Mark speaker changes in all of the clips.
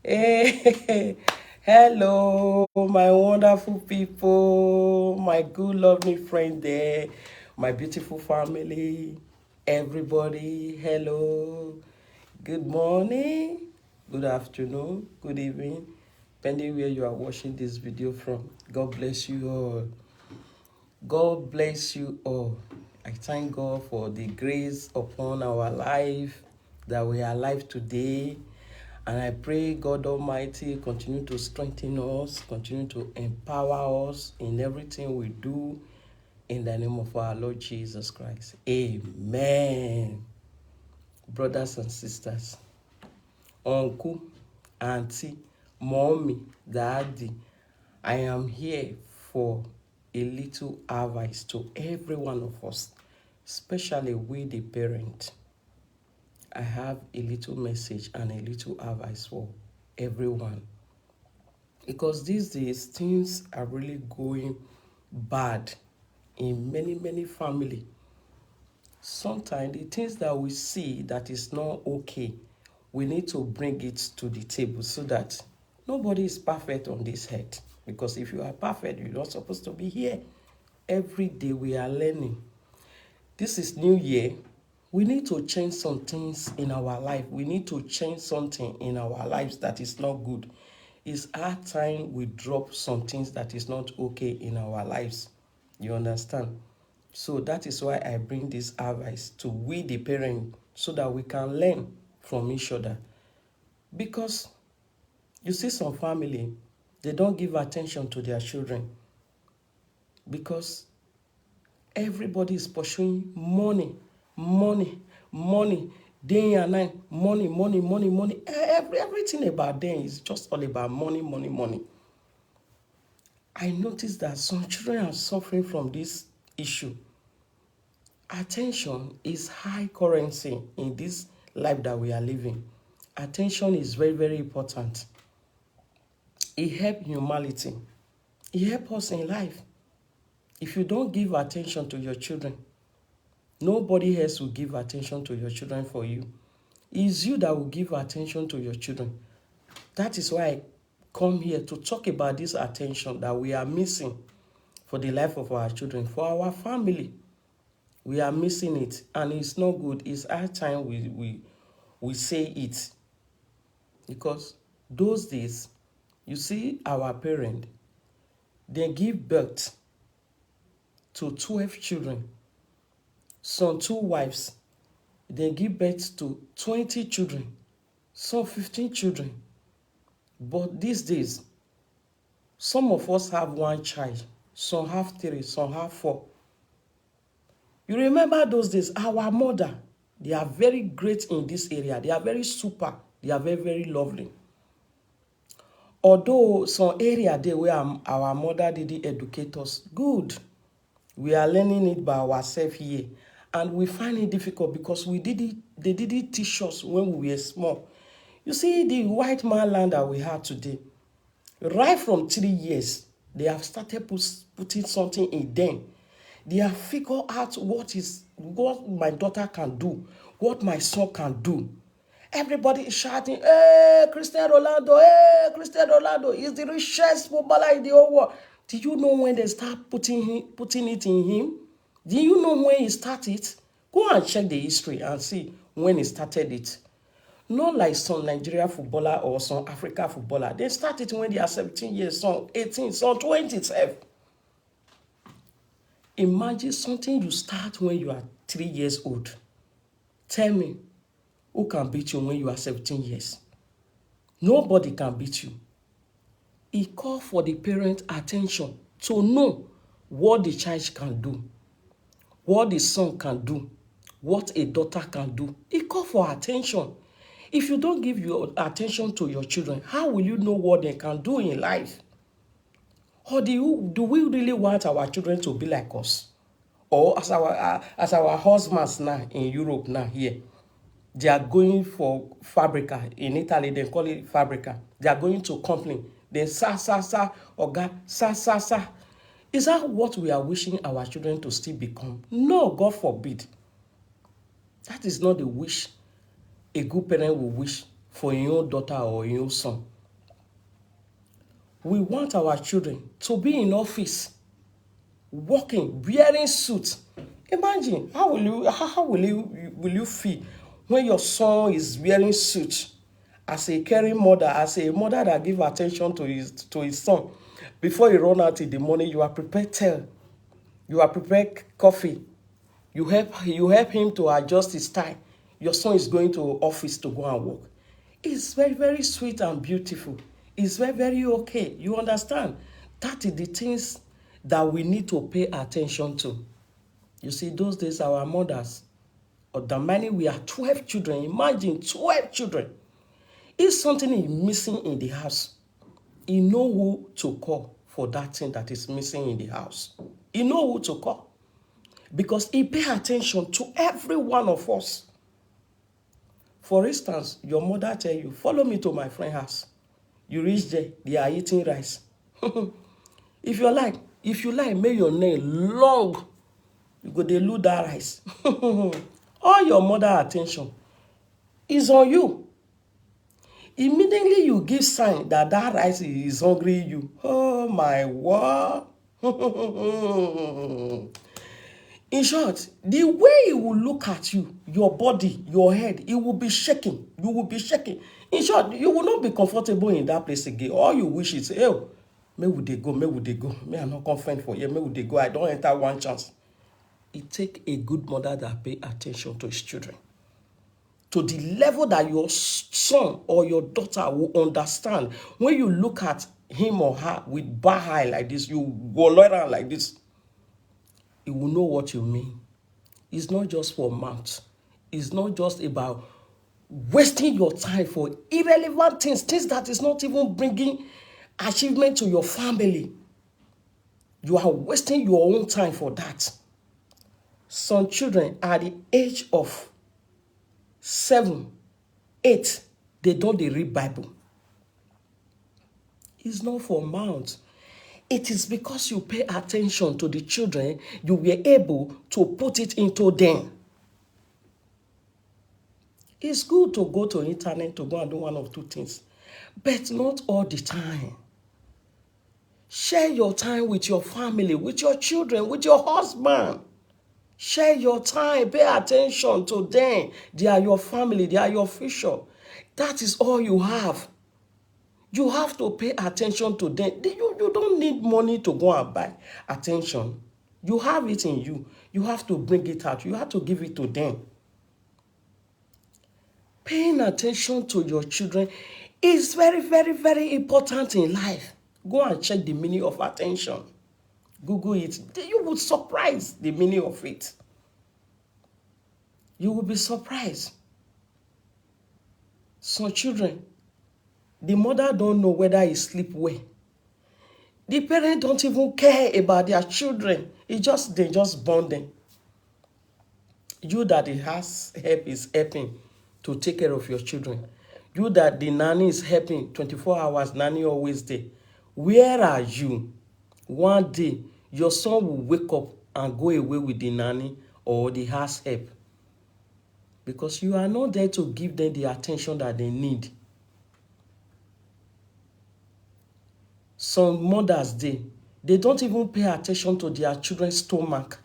Speaker 1: Hey, hello, my wonderful people, my good, lovely friend there, my beautiful family, everybody. Hello, good morning, good afternoon, good evening, depending where you are watching this video from. God bless you all. God bless you all. I thank God for the grace upon our life that we are alive today. And I pray God Almighty continue to strengthen us, continue to empower us in everything we do in the name of our Lord Jesus Christ. Amen. Brothers and sisters, uncle, auntie, mommy, daddy, I am here for a little advice to every one of us, especially we the parent. I have a little message and a little advice for everyone. Because these days, things are really going bad in many family. Sometimes the things that we see that is not okay, we need to bring it to the table so that nobody is perfect on this earth. Because if you are perfect, you're not supposed to be here. Every day we are learning. This is New Year. We need to change some things in our life. We need to change something in our lives that is not good. It's our time we drop some things that is not okay in our lives. You understand? So that is why I bring this advice to we the parent so that we can learn from each other. Because you see some family, they don't give attention to their children because everybody is pursuing money, day and night, money. Everything about them is just all about money. I noticed that some children are suffering from this issue. Attention is high currency in this life that we are living. Attention is very important. It helps humanity. It helps us in life. If you don't give attention to your children, nobody else will give attention to your children for you. It's you that will give attention to your children. That is why I come here to talk about this attention that we are missing for the life of our children, for our family. We are missing it, and it's not good. It's our time we say it. Because those days, you see our parents, they give birth to 12 children, some 2 wives. They give birth to 20 children, some 15 children. But these days, some of us have 1 child, some have 3, some have 4. You remember those days, our mother, they are very great in this area. They are very super. They are very lovely. Although some area there where our mother didn't educate us, good. We are learning it by ourselves here. And we find it difficult because they didn't teach us when we were small. You see, the white man land that we have today, right from 3 years, they have started putting something in them. They have figured out what my daughter can do, what my son can do. Everybody is shouting, hey, Cristiano Ronaldo, hey, Cristiano Ronaldo is the richest footballer in the whole world. Do you know when they start putting it in him? Do you know when he started? Go and check the history and see when he started it. Not like some Nigeria footballer or some Africa footballer. They started when they are 17 years, some 18, some 20. Imagine something you start when you are 3 years old. Tell me, who can beat you when you are 17 years? Nobody can beat you. It calls for the parent attention to know what the child can do, what the son can do, what a daughter can do. It calls for attention. If you don't give your attention to your children, how will you know what they can do in life? Or do we really want our children to be like us? Or as our husbands now in Europe now here, they are going for fabrica. In Italy, they call it fabrica. They are going to company. Then oga, sa. Is that what we are wishing our children to still become? No, God forbid. That is not the wish a good parent will wish for your own daughter or your own son. We want our children to be in office, working, wearing suits. Imagine how will you feel when your son is wearing suit as a caring mother, as a mother that give attention to his son. Before he run out in the morning, you are prepared tell, you are prepared coffee, you help him to adjust his tie. Your son is going to office to go and work. It's very, very sweet and beautiful. It's very, very okay. You understand? That is the things that we need to pay attention to. You see, those days our mothers, or the many, we are 12 children. Imagine 12 children. If something is missing in the house, you know who to call for that thing that is missing in the house. You know who to call. Because he pay attention to every one of us. For instance, your mother tell you, follow me to my friend's house. You reach there, they are eating rice. If you like, make your nail long. You go dey look that rice. All your mother attention is on you. Immediately you give sign that rice is hungry you. Oh my word. In short, the way he will look at you, your body, your head, it will be shaking. You will be shaking. In short, you will not be comfortable in that place again. All you wish is, hey, may would they go, may would they go. May I not come find for you, may would they go. I don't enter one chance. It take a good mother that pay attention to his children, to the level that your son or your daughter will understand. When you look at him or her with bad eye like this, you go around like this, he will know what you mean. It's not just for mouth. It's not just about wasting your time for irrelevant things that is not even bringing achievement to your family. You are wasting your own time for that. Some children at the age of 7, 8, they don't read Bible. It's not for mouth. It is because you pay attention to the children, you were able to put it into them. It's good to go to internet to go and do one of two things, but not all the time. Share your time with your family, with your children, with your husband. Share your time, pay attention to them. They are your family, they are your future. That is all you have. You have to pay attention to them. You don't need money to go and buy attention. You have it in you. You have to bring it out. You have to give it to them. Paying attention to your children is very, very, very important in life. Go and check the meaning of attention. Google it. You would surprise the meaning of it. You will be surprised. Some children, the mother don't know whether he sleep well. The parents don't even care about their children. They just born them. You that the house help is helping to take care of your children. You that the nanny is helping 24 hours, nanny always there. Where are you? One day, your son will wake up and go away with the nanny or the house help. Because you are not there to give them the attention that they need. Some mothers, they don't even pay attention to their children's stomach.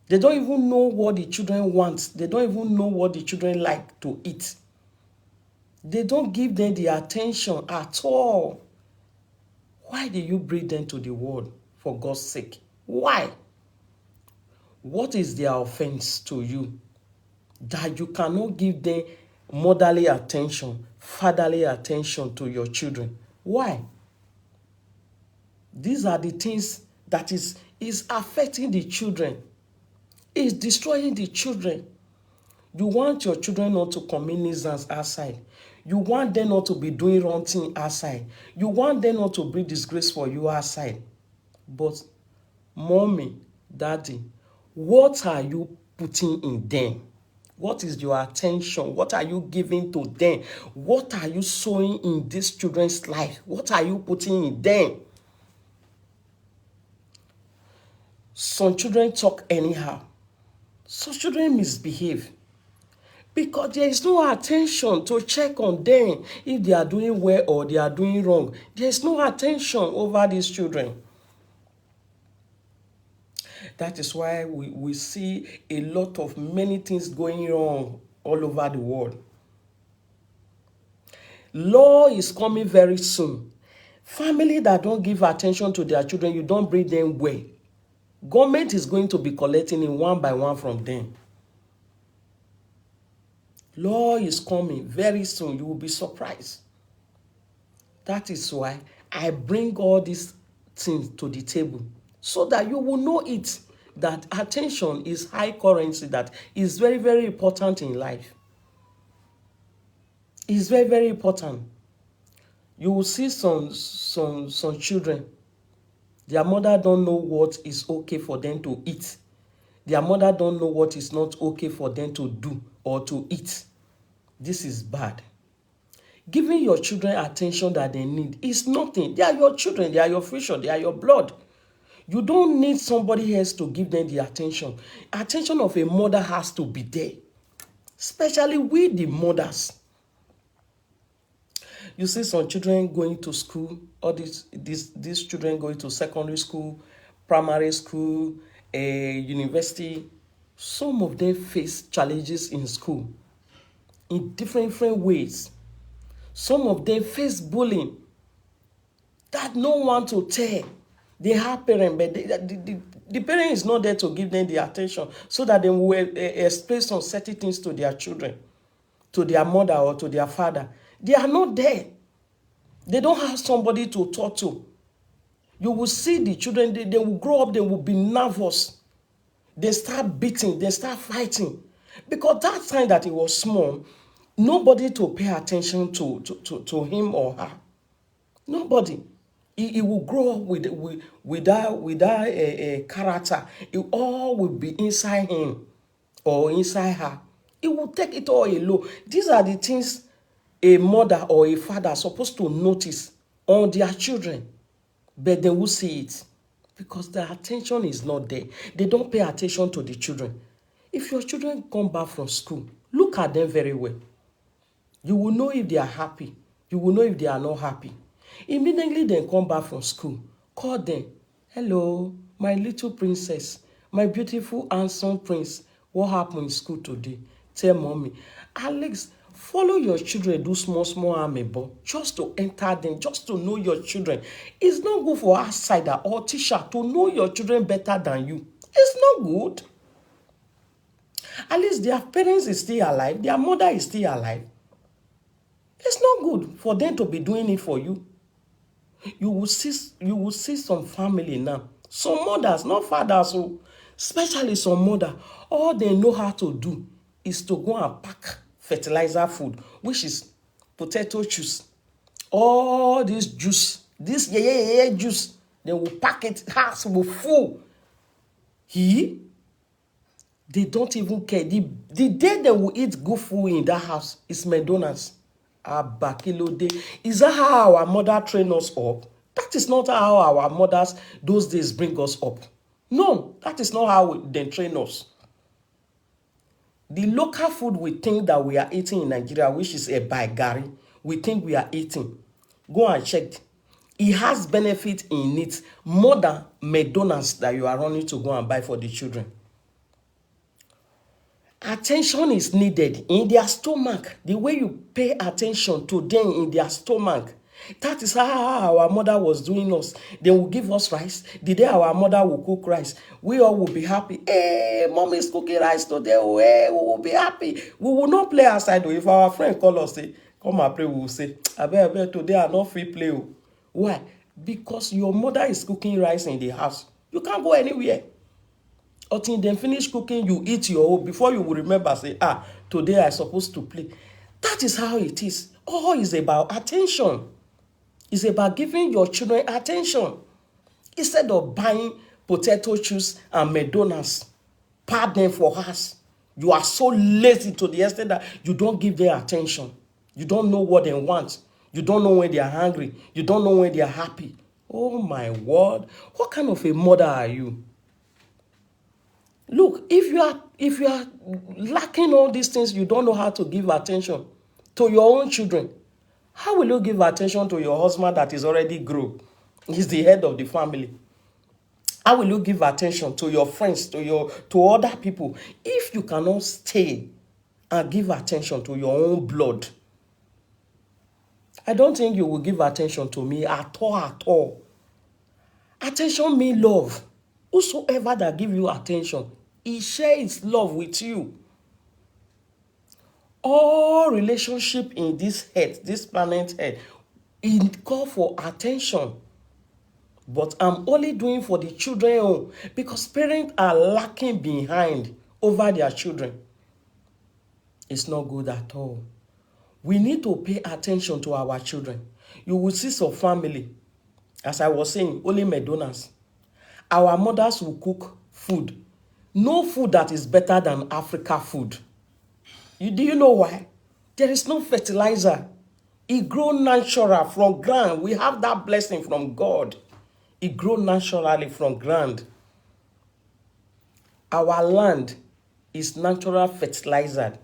Speaker 1: They don't even know what the children want. They don't even know what the children like to eat. They don't give them the attention at all. Why did you bring them to the world, for God's sake? Why? What is their offense to you that you cannot give them motherly attention, fatherly attention to your children? Why? These are the things that is affecting the children. It's destroying the children. You want your children not to commit nuisance outside. You want them not to be doing wrong thing outside. You want them not to bring disgrace for you outside. But mommy, daddy, what are you putting in them? What is your attention? What are you giving to them? What are you sowing in these children's life? What are you putting in them? Some children talk anyhow. Some children misbehave. Because there is no attention to check on them if they are doing well or they are doing wrong. There is no attention over these children. That is why we see a lot of many things going wrong all over the world. Law is coming very soon. Family that don't give attention to their children, you don't bring them well. Government is going to be collecting it one by one from them. Law is coming very soon. You will be surprised. That is why I bring all these things to the table so that you will know it, that attention is high currency, that is very, very important in life. It's very, very important. You will see some children, their mother don't know what is okay for them to eat. Their mother don't know what is not okay for them to do or to eat. This is bad. Giving your children attention that they need is nothing. They are your children. They are your future. They are your blood. You don't need somebody else to give them the attention. Attention of a mother has to be there. Especially with the mothers. You see some children going to school, all these children going to secondary school, primary school, university. Some of them face challenges in school in different ways. Some of them face bullying that no one to tell. They have parents, but the parent is not there to give them the attention so that they will explain some certain things to their children, to their mother or to their father. They are not there. They don't have somebody to talk to. You will see the children, they will grow up, they will be nervous. They start beating, they start fighting. Because that time that he was small, nobody to pay attention to him or her. Nobody. He will grow up with that character. It all will be inside him or inside her. He will take it all alone. These are the things a mother or a father are supposed to notice on their children. But they will see it because the attention is not there. They don't pay attention to the children. If your children come back from school, look at them very well. You will know if they are happy. You will know if they are not happy. Immediately they come back from school, call them. Hello, my little princess, my beautiful handsome prince. What happened in school today? Tell mommy. Alex, follow your children, do small amebo, just to enter them, just to know your children. It's not good for outsider or teacher to know your children better than you. It's not good. At least their parents is still alive, their mother is still alive. It's not good for them to be doing it for you. You will see some family now. Some mothers, not fathers, especially some mother, all they know how to do is to go and pack fertilizer food, which is potato juice. All this juice, this juice, they will pack it, house will full. They don't even care. The day they will eat good food in that house is McDonald's. Is that how our mother trained us up? That is not how our mothers those days bring us up. No, that is not how they train us. The local food we think that we are eating in Nigeria, which is a baigari, we think we are eating. Go and check. It has benefit in it more than McDonald's that you are running to go and buy for the children. Attention is needed in their stomach. The way you pay attention to them in their stomach. That is how our mother was doing us. They will give us rice. The day our mother will cook rice, we all will be happy. Hey, mom is cooking rice today. Hey, we will be happy. We will not play outside. If our friend call us, say, come and play, we will say, I bet today I not free play. Why? Because your mother is cooking rice in the house. You can't go anywhere. Until they finish cooking, you eat your own. Before you will remember, say, today I supposed to play. That is how it is. All is about attention. It's about giving your children attention. Instead of buying potato chips and McDonald's, pack them for us. You are so lazy to the extent that you don't give them attention. You don't know what they want. You don't know when they are hungry. You don't know when they are happy. Oh my word. What kind of a mother are you? Look, if you are lacking all these things, you don't know how to give attention to your own children. How will you give attention to your husband that is already grown? He's the head of the family. How will you give attention to your friends, to other people, if you cannot stay and give attention to your own blood? I don't think you will give attention to me at all, at all. Attention means love. Whosoever that give you attention, he shares love with you. All relationship in this earth, this planet earth, it call for attention. But I'm only doing for the children because parents are lacking behind over their children. It's not good at all. We need to pay attention to our children. You will see some family, as I was saying, only McDonald's. Our mothers will cook food. No food that is better than Africa food. Do you know why? There is no fertilizer. It grows natural from ground. We have that blessing from God. It grows naturally from ground. Our land is natural fertilizer.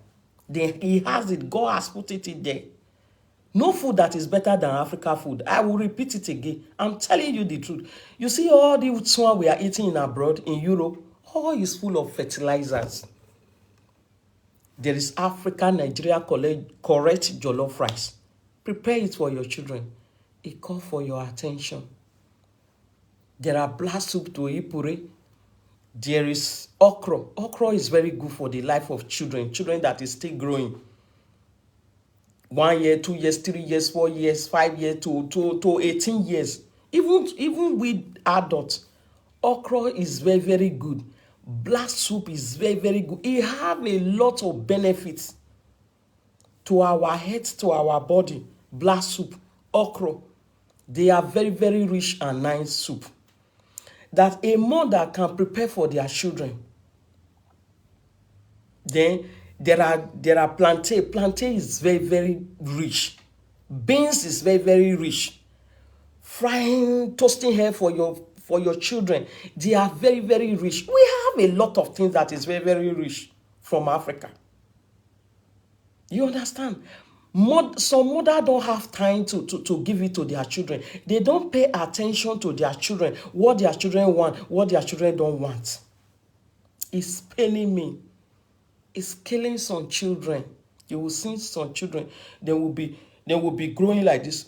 Speaker 1: He has it. God has put it in there. No food that is better than Africa food. I will repeat it again. I'm telling you the truth. You see all the one we are eating in abroad, in Europe, all is full of fertilizers. There is African Nigeria correct jollof rice. Prepare it for your children. It calls for your attention. There are black soup to ipure. There is okra. Okra is very good for the life of children. Children that is still growing. 1 year, 2 years, 3 years, 4 years, 5 years to 18 years. Even with adults, okra is very, very good. Black soup is very, very good. It have a lot of benefits to our head, to our body. Black soup, okra, they are very, very rich and nice soup that a mother can prepare for their children. Then there are plantain. Plantain is very, very rich. Beans is very, very rich. Frying, toasting hair for your children, they are very, very rich. We have a lot of things that is very, very rich from Africa. You understand? Some mother don't have time to give it to their children. They don't pay attention to their children, what their children want, what their children don't want. It's paining me. It's killing some children. You will see some children, they will be growing like this.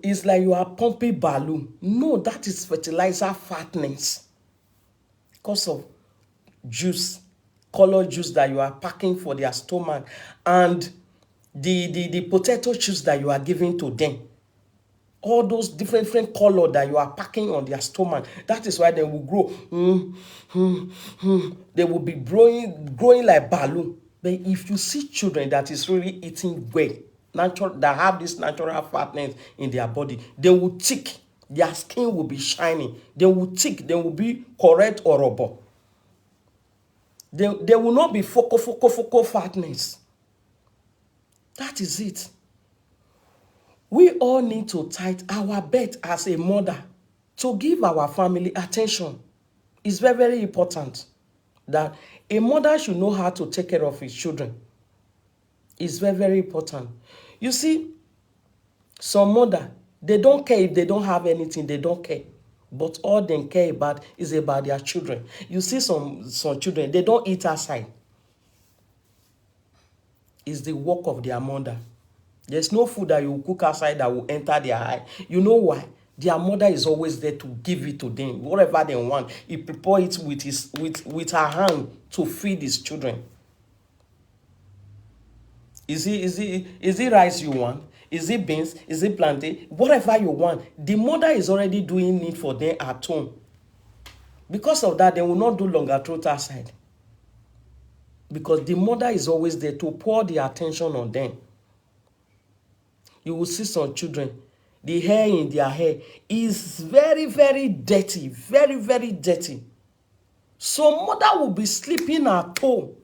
Speaker 1: It's like you are pumping balloon. No, that is fertilizer fatness. Because of juice, color juice that you are packing for their stomach, and the potato chips that you are giving to them. All those different color that you are packing on their stomach. That is why they will grow. They will be growing like balloon. But if you see children that is really eating well, natural, that have this natural fatness in their body, they will tick. Their skin will be shining. They will tick. They will be correct or rubber. They will not be focal fatness. That is it. We all need to tighten our belt as a mother to give our family attention. It's very, very important that a mother should know how to take care of his children. It's very, very important. You see, some mother, they don't care if they don't have anything, they don't care. But all they care about is about their children. You see some children, they don't eat outside. It's the work of their mother. There's no food that you cook outside that will enter their eye. You know why? Their mother is always there to give it to them. Whatever they want, he prepare it with her hand to feed his children. Is it rice you want? Is it beans? Is it plantain? Whatever you want, the mother is already doing it for them at home. Because of that, they will not do longer throat outside. Because the mother is always there to pour the attention on them. You will see some children, the hair in their hair is very, very dirty. Very, very dirty. So mother will be sleeping at home,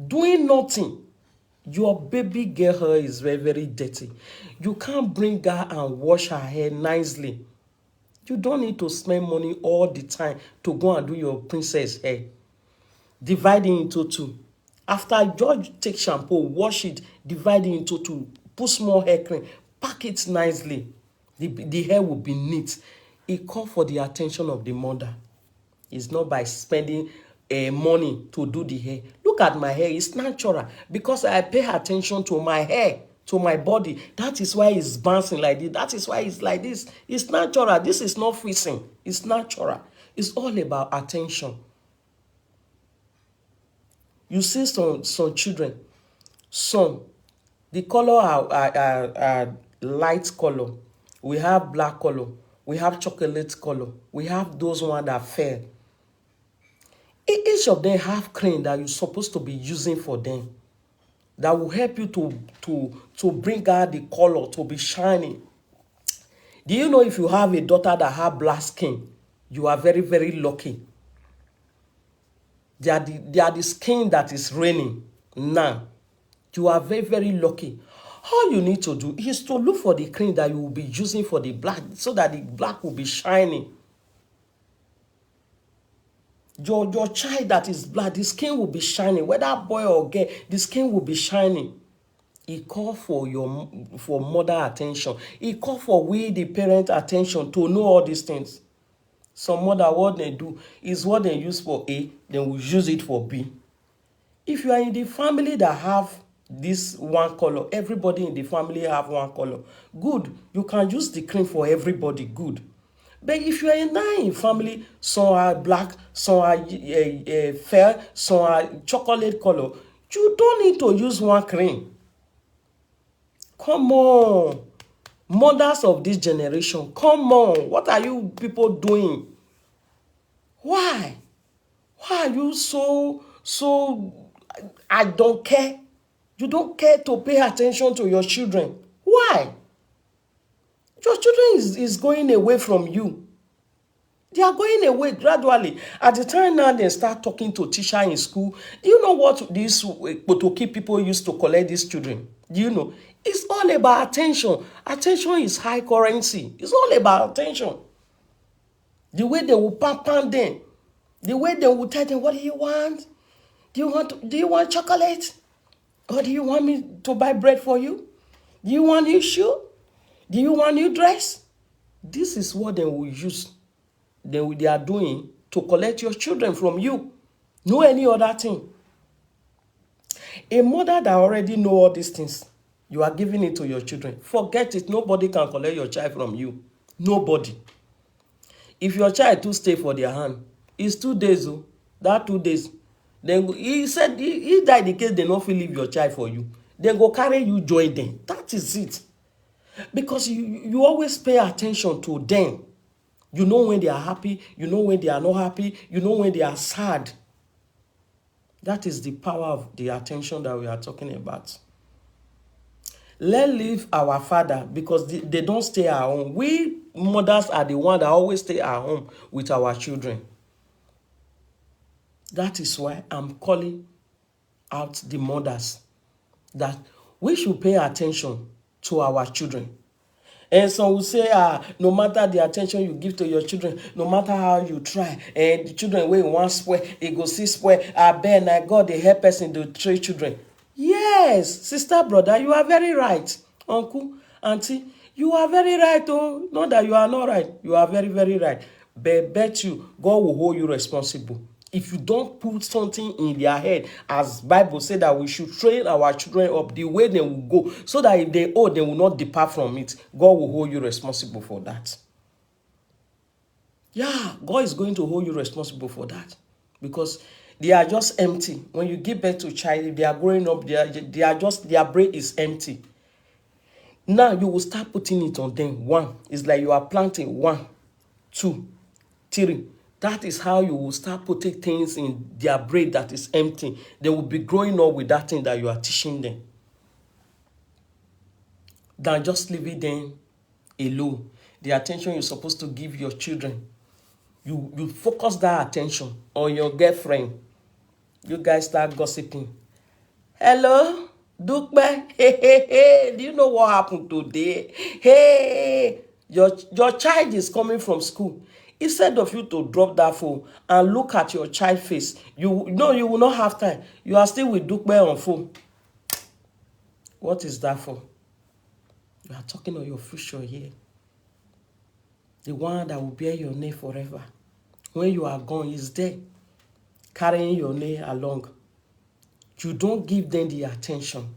Speaker 1: doing nothing. Your baby girl hair is very, very dirty. You can't bring her and wash her hair nicely. You don't need to spend money all the time to go and do your princess hair. Divide it into two. After George take shampoo, wash it, divide it into two, put small hair cream, pack it nicely. The hair will be neat. It call for the attention of the mother. It's not by spending money to do the hair. Look at my hair. It's natural because I pay attention to my hair, to my body. That is why it's bouncing like this. That is why it's like this. It's natural. This is not freezing. It's natural. It's all about attention. You see some children, some, the color are light color. We have black color. We have chocolate color. We have those ones that fair. Each of them have cream that you're supposed to be using for them that will help you to bring out the color, to be shining. Do you know if you have a daughter that have black skin, you are very, very lucky. They are the skin that is raining now. You are very, very lucky. All you need to do is to look for the cream that you will be using for the black so that the black will be shining. Your child that is black, the skin will be shining. Whether boy or girl, the skin will be shining. It call for mother attention. It call for we, the parent, attention to know all these things. Some mother, what they do is what they use for A, then we use it for B. If you are in the family that have this one color, everybody in the family have one color, good. You can use the cream for everybody, good. But if you are in a family, some are black, some are fair, some are chocolate color, you don't need to use one cream. Come on. Mothers of this generation, come on. What are you people doing? Why? Why are you so, I don't care? You don't care to pay attention to your children. Why? Your children is going away from you. They are going away gradually. At the time now, they start talking to teacher in school. Do you know what these Potoki people used to collect these children? Do you know? It's all about attention. Attention is high currency. It's all about attention. The way they will pump them. The way they will tell them, what do you want? Do you want chocolate? Or do you want me to buy bread for you? Do you want new shoe? Do you want new dress? This is what they will use. They are doing to collect your children from you. No any other thing. A mother that already know all these things, you are giving it to your children. Forget it. Nobody can collect your child from you. Nobody. If your child too stay for their hand, it's 2 days. Oh, that 2 days. Then he said he died in case they not feel leave your child for you. They go carry you join them. That is it. Because you always pay attention to them. You know when they are happy. You know when they are not happy. You know when they are sad. That is the power of the attention that we are talking about. Let's leave our father because they don't stay at home. We mothers are the ones that always stay at home with our children. That is why I'm calling out the mothers that we should pay attention to our children. And some will say, no matter the attention you give to your children, no matter how you try, and the children wey wan spoil, they go see spoil. Abeg, na God dey help person to train children. Yes, sister, brother, you are very right. Uncle, auntie, you are very right. Oh, not that you are not right. You are very, very right. But bet you, God will hold you responsible. If you don't put something in their head, as Bible said that we should train our children up the way they will go, so that if they owe, they will not depart from it. God will hold you responsible for that. Yeah, God is going to hold you responsible for that. Because they are just empty. When you give birth to a child, if they are growing up, they are just, their brain is empty. Now you will start putting it on them. 1, it's like you are planting. 1, 2, 3. That is how you will start putting things in their brain that is empty. They will be growing up with that thing that you are teaching them. Than just leaving them alone. The attention you're supposed to give your children. You focus that attention on your girlfriend. You guys start gossiping. Hello, Dukbe. Hey. Do you know what happened today? Hey. Your child is coming from school. Instead of you to drop that phone and look at your child face, you know you will not have time. You are still with Dupe on phone. What is that for? You are talking of your future here. The one that will bear your name forever. When you are gone, is there, carrying your name along. You don't give them the attention.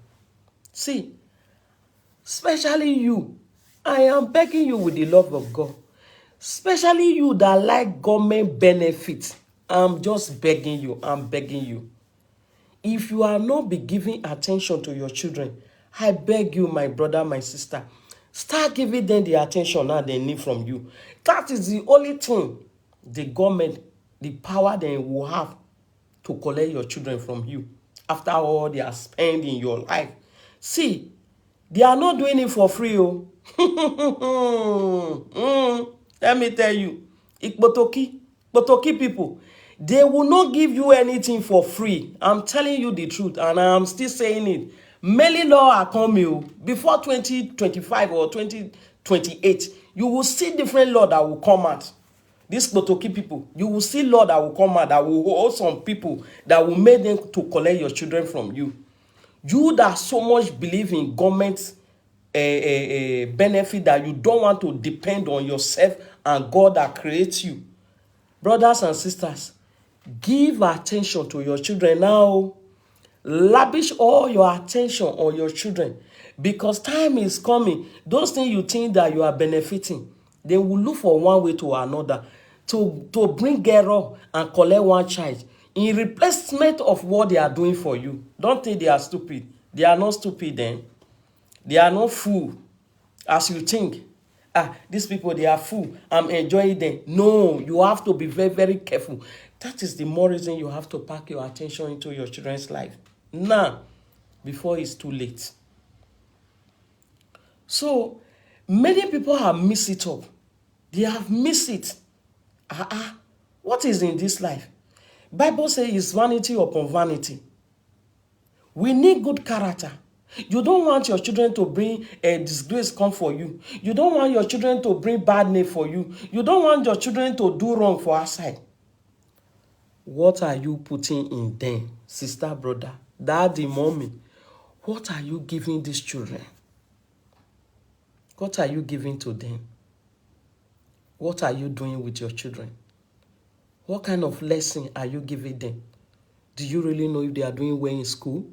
Speaker 1: See, especially you, I am begging you with the love of God. Especially you that like government benefits. I'm just begging you. I'm begging you. If you are not be giving attention to your children, I beg you, my brother, my sister, start giving them the attention now they need from you. That is the only thing the government, the power they will have to collect your children from you after all they are spending in your life. See, they are not doing it for free. Oh. Let me tell you, Ikpotoki people, they will not give you anything for free. I'm telling you the truth, and I'm still saying it. Many law are coming before 2025 or 2028. You will see different law that will come out. These Ikpotoki people, you will see law that will come out that will hold some people that will make them to collect your children from you. You that so much believe in government benefit that you don't want to depend on yourself and God that creates you. Brothers and sisters, give attention to your children now. Lavish all your attention on your children, because time is coming. Those things you think that you are benefiting, they will look for one way to another to bring error and collect one child in replacement of what they are doing for you. Don't think they are stupid. They are not stupid then. They are not fool as you think. These people, they are fool. I'm enjoying them. No, you have to be very, very careful. That is the more reason you have to pack your attention into your children's life now, before it's too late. So, many people have missed it up. They have missed it. What is in this life? Bible says it's vanity upon vanity. We need good character. You don't want your children to bring a disgrace come for you. You don't want your children to bring bad name for you. You don't want your children to do wrong for outside. What are you putting in them, sister, brother, daddy, mommy? What are you giving these children? What are you giving to them? What are you doing with your children? What kind of lesson are you giving them? Do you really know if they are doing well in school?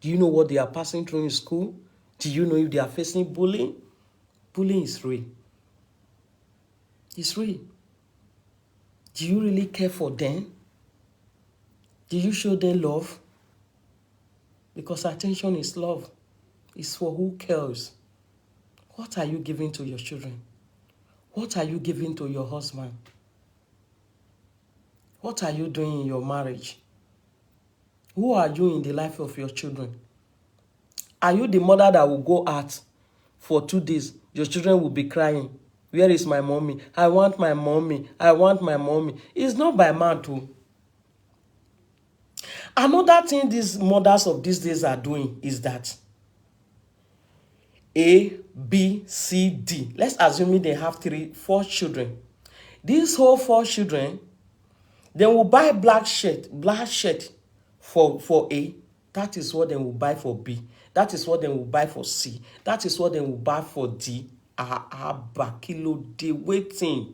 Speaker 1: Do you know what they are passing through in school? Do you know if they are facing bullying? Bullying is real. It's real. Do you really care for them? Do you show them love? Because attention is love. It's for who cares. What are you giving to your children? What are you giving to your husband? What are you doing in your marriage? Who are you in the life of your children? Are you the mother that will go out for 2 days? Your children will be crying. Where is my mommy? I want my mommy. I want my mommy. It's not by man too. Another thing these mothers of these days are doing is that A, B, C, D. Let's assume they have 4 children. These whole 4 children, they will buy black shirt for A. That is what they will buy for B. That is what they will buy for C. That is what they will buy for D. Bakilo, they waiting.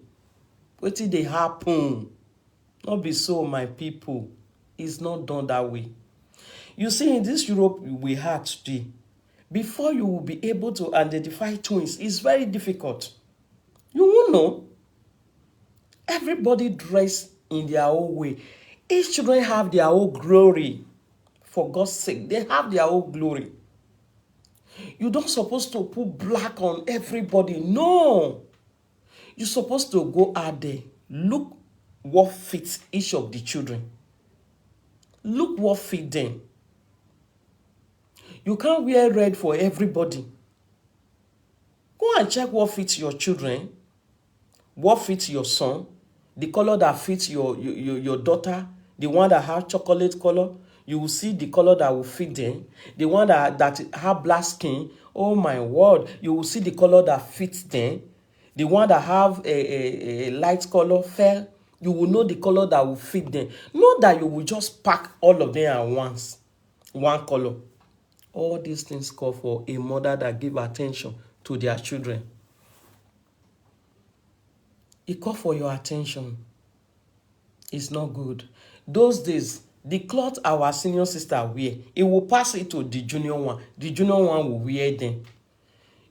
Speaker 1: Waiting they happen. Not be so, my people. It's not done that way. You see, in this Europe we had today, before you will be able to identify twins, it's very difficult. You won't know. Everybody dressed in their own way. Each children have their own glory. For God's sake, they have their own glory. You don't supposed to put black on everybody. No. You're supposed to go out there. Look what fits each of the children. Look what fits them. You can't wear red for everybody. Go and check what fits your children. What fits your son. The color that fits your daughter. The one that has chocolate color. You will see the color that will fit them. The one that have black skin. Oh my word. You will see the color that fits them. The one that have a light color, fair, you will know the color that will fit them. Not that you will just pack all of them at once, one color. All these things call for a mother that give attention to their children. It call for your attention. It's not good. Those days, the cloth our senior sister wear, it will pass it to the junior one. The junior one will wear them.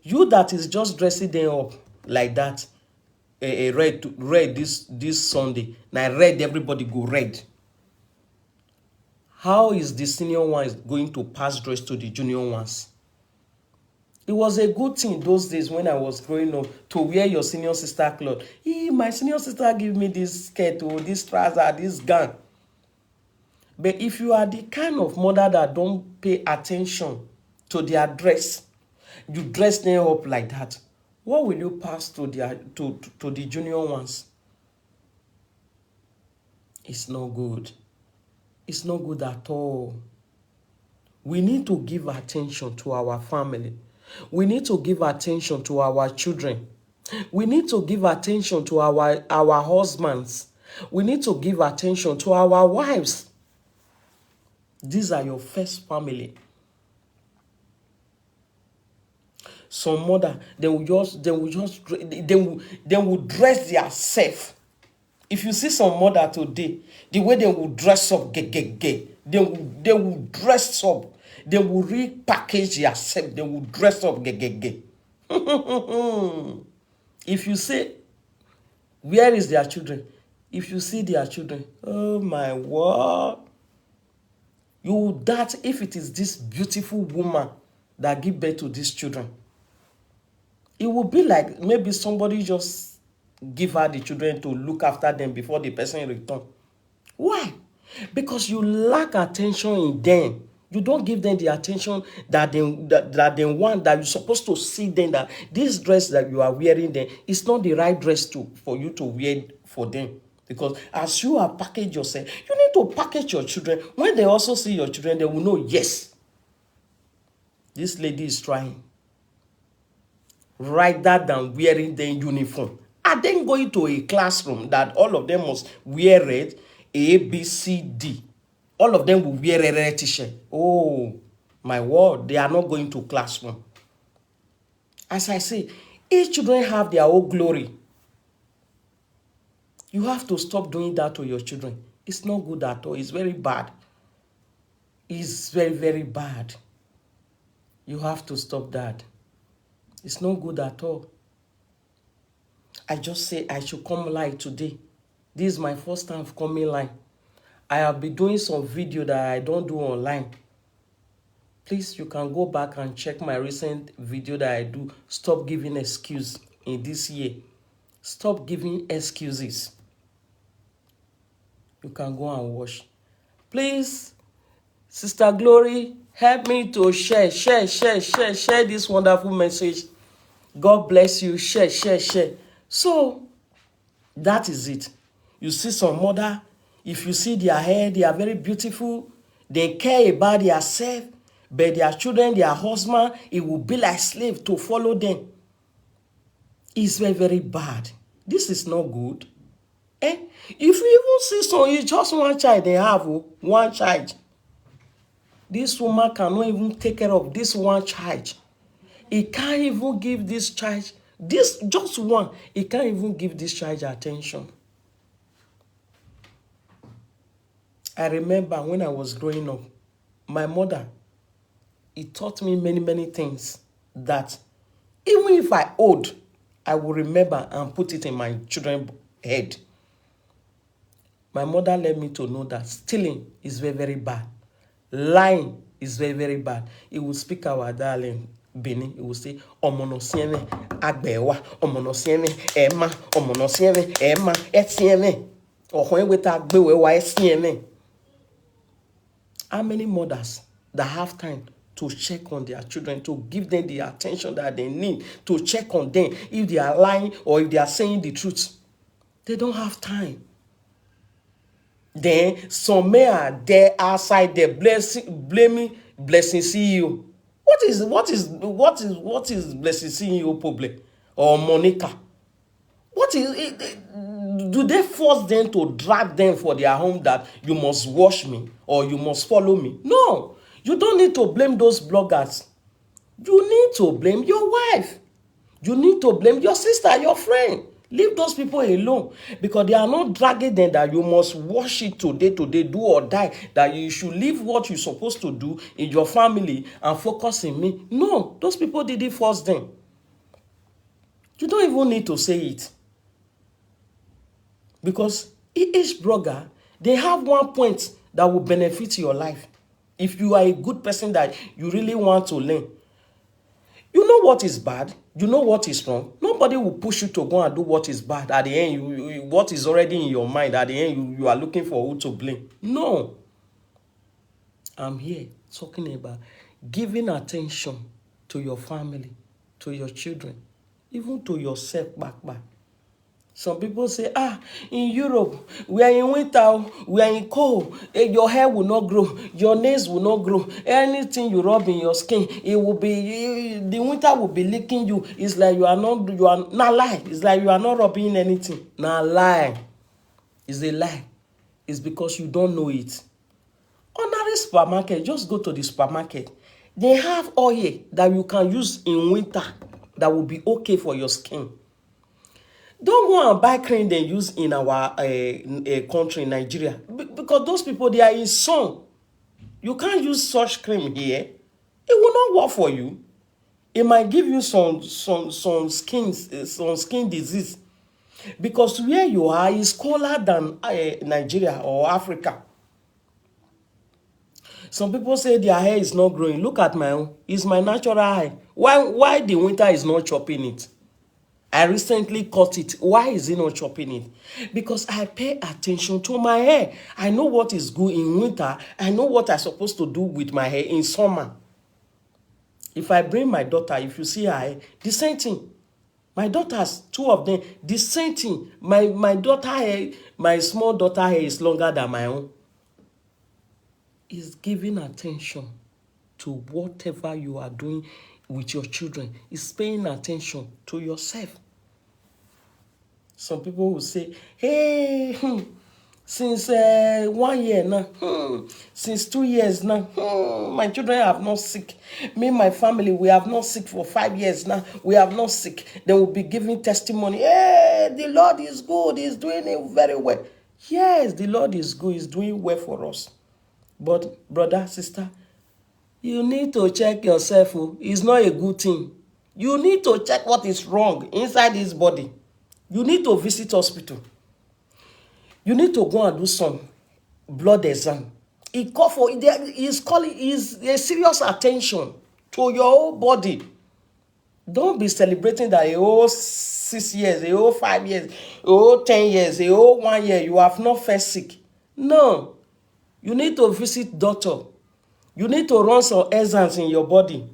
Speaker 1: You that is just dressing them up like that, red this Sunday. Now red, everybody go red. How is the senior one going to pass dress to the junior ones? It was a good thing those days when I was growing up to wear your senior sister clothes. My senior sister give me this skirt or this trouser, this gown. But if you are the kind of mother that don't pay attention to their dress, you dress them up like that, what will you pass to the junior ones? It's not good. It's not good at all. We need to give attention to our family. We need to give attention to our children. We need to give attention to our husbands. We need to give attention to our wives. These are your first family. Some mother, they will dress themselves. If you see some mother today, the way they will dress up, they will dress up. They will repackage themselves. They will dress up, If you say, where is their children? If you see their children, oh my word. You will doubt if it is this beautiful woman that give birth to these children. It will be like maybe somebody just give her the children to look after them before the person return. Why? Because you lack attention in them. You don't give them the attention that they want, that you're supposed to see them, that this dress that you are wearing them is not the right dress for you to wear for them. Because as you are packaged yourself, you need to package your children. When they also see your children, they will know, yes, this lady is trying. Rather than wearing the uniform. Are they going to a classroom that all of them must wear red, A, B, C, D? All of them will wear a red t-shirt. Oh, my word, they are not going to classroom. As I say, each children have their own glory. You have to stop doing that to your children. It's not good at all. It's very bad. It's very, very bad. You have to stop that. It's not good at all. I just say I should come live today. This is my first time coming live. I have been doing some video that I don't do online. Please, you can go back and check my recent video that I do. Stop giving excuses in this year. Stop giving excuses. You can go and watch. Please, Sister Glory, help me to share this wonderful message. God bless you. Share. So, that is it. You see some mother, if you see their hair, they are very beautiful. They care about themselves, but their children, their husband, it will be like slave to follow them. It's very, very bad. This is not good. If you even see some, it's just one child they have, one child. This woman cannot even take care of this one child. He can't even give this child, this just one, he can't even give this child attention. I remember when I was growing up, my mother, it taught me many, many things that even if I owed, I will remember and put it in my children's head. My mother let me to know that stealing is very, very bad. Lying is very, very bad. It will speak our darling Benin. It will say, Omonosieme, Agbewa, Omonosieme, Emma, Omonosieme, Emma, Etieme. Or when we talk, Etieme. How many mothers that have time to check on their children, to give them the attention that they need, to check on them if they are lying or if they are saying the truth? They don't have time. Then some men are there outside there blaming Blessing CEO. What is Blessing CEO problem? Or Monica? What is it? Do they force them to drag them for their home that you must wash me or you must follow me? No, you don't need to blame those bloggers. You need to blame your wife. You need to blame your sister, your friend. Leave those people alone because they are not dragging them that you must wash it today, do or die, that you should leave what you're supposed to do in your family and focus in me. No, those people didn't force them. You don't even need to say it. Because each blogger, they have one point that will benefit your life. If you are a good person that you really want to learn, you know what is bad, you know what is wrong. Nobody will push you to go and do what is bad. At the end, what is already in your mind, at the end, you are looking for who to blame. No. I'm here talking about giving attention to your family, to your children, even to yourself back. Some people say, in Europe, we are in winter, we are in cold, your hair will not grow, your nails will not grow, anything you rub in your skin, it will be, the winter will be licking you. It's like you are not lie. It's like you are not rubbing anything. Nah, lie. It's a lie. It's because you don't know it. Ordinary supermarket, just go to the supermarket. They have oil that you can use in winter that will be okay for your skin. Don't go and buy cream they use in our country, Nigeria. Because those people, they are in sun. You can't use such cream here. It will not work for you. It might give you some skin disease. Because where you are is colder than Nigeria or Africa. Some people say their hair is not growing. Look at my own. It's my natural hair. Why the winter is not chopping it? I recently cut it. Why is it not chopping it? Because I pay attention to my hair. I know what is good in winter. I know what I'm supposed to do with my hair in summer. If I bring my daughter, if you see her hair, the same thing. My daughters, two of them, the same thing. My daughter hair, my small daughter hair is longer than my own. Is giving attention to whatever you are doing with your children. Is paying attention to yourself. Some people will say, hey, since 1 year now, since 2 years now, my children have not sick. Me and my family, we have not sick for 5 years now. We have not sick. They will be giving testimony. Hey, the Lord is good. He's doing it very well. Yes, the Lord is good. He's doing well for us. But brother, sister, you need to check yourself. It's not a good thing. You need to check what is wrong inside this body. You need to visit hospital. You need to go and do some blood exam. He's a serious attention to your whole body. Don't be celebrating that a whole 6 years, a whole 5 years, a whole 10 years, a whole 1 year, you have not felt sick. No. You need to visit doctor. You need to run some exams in your body.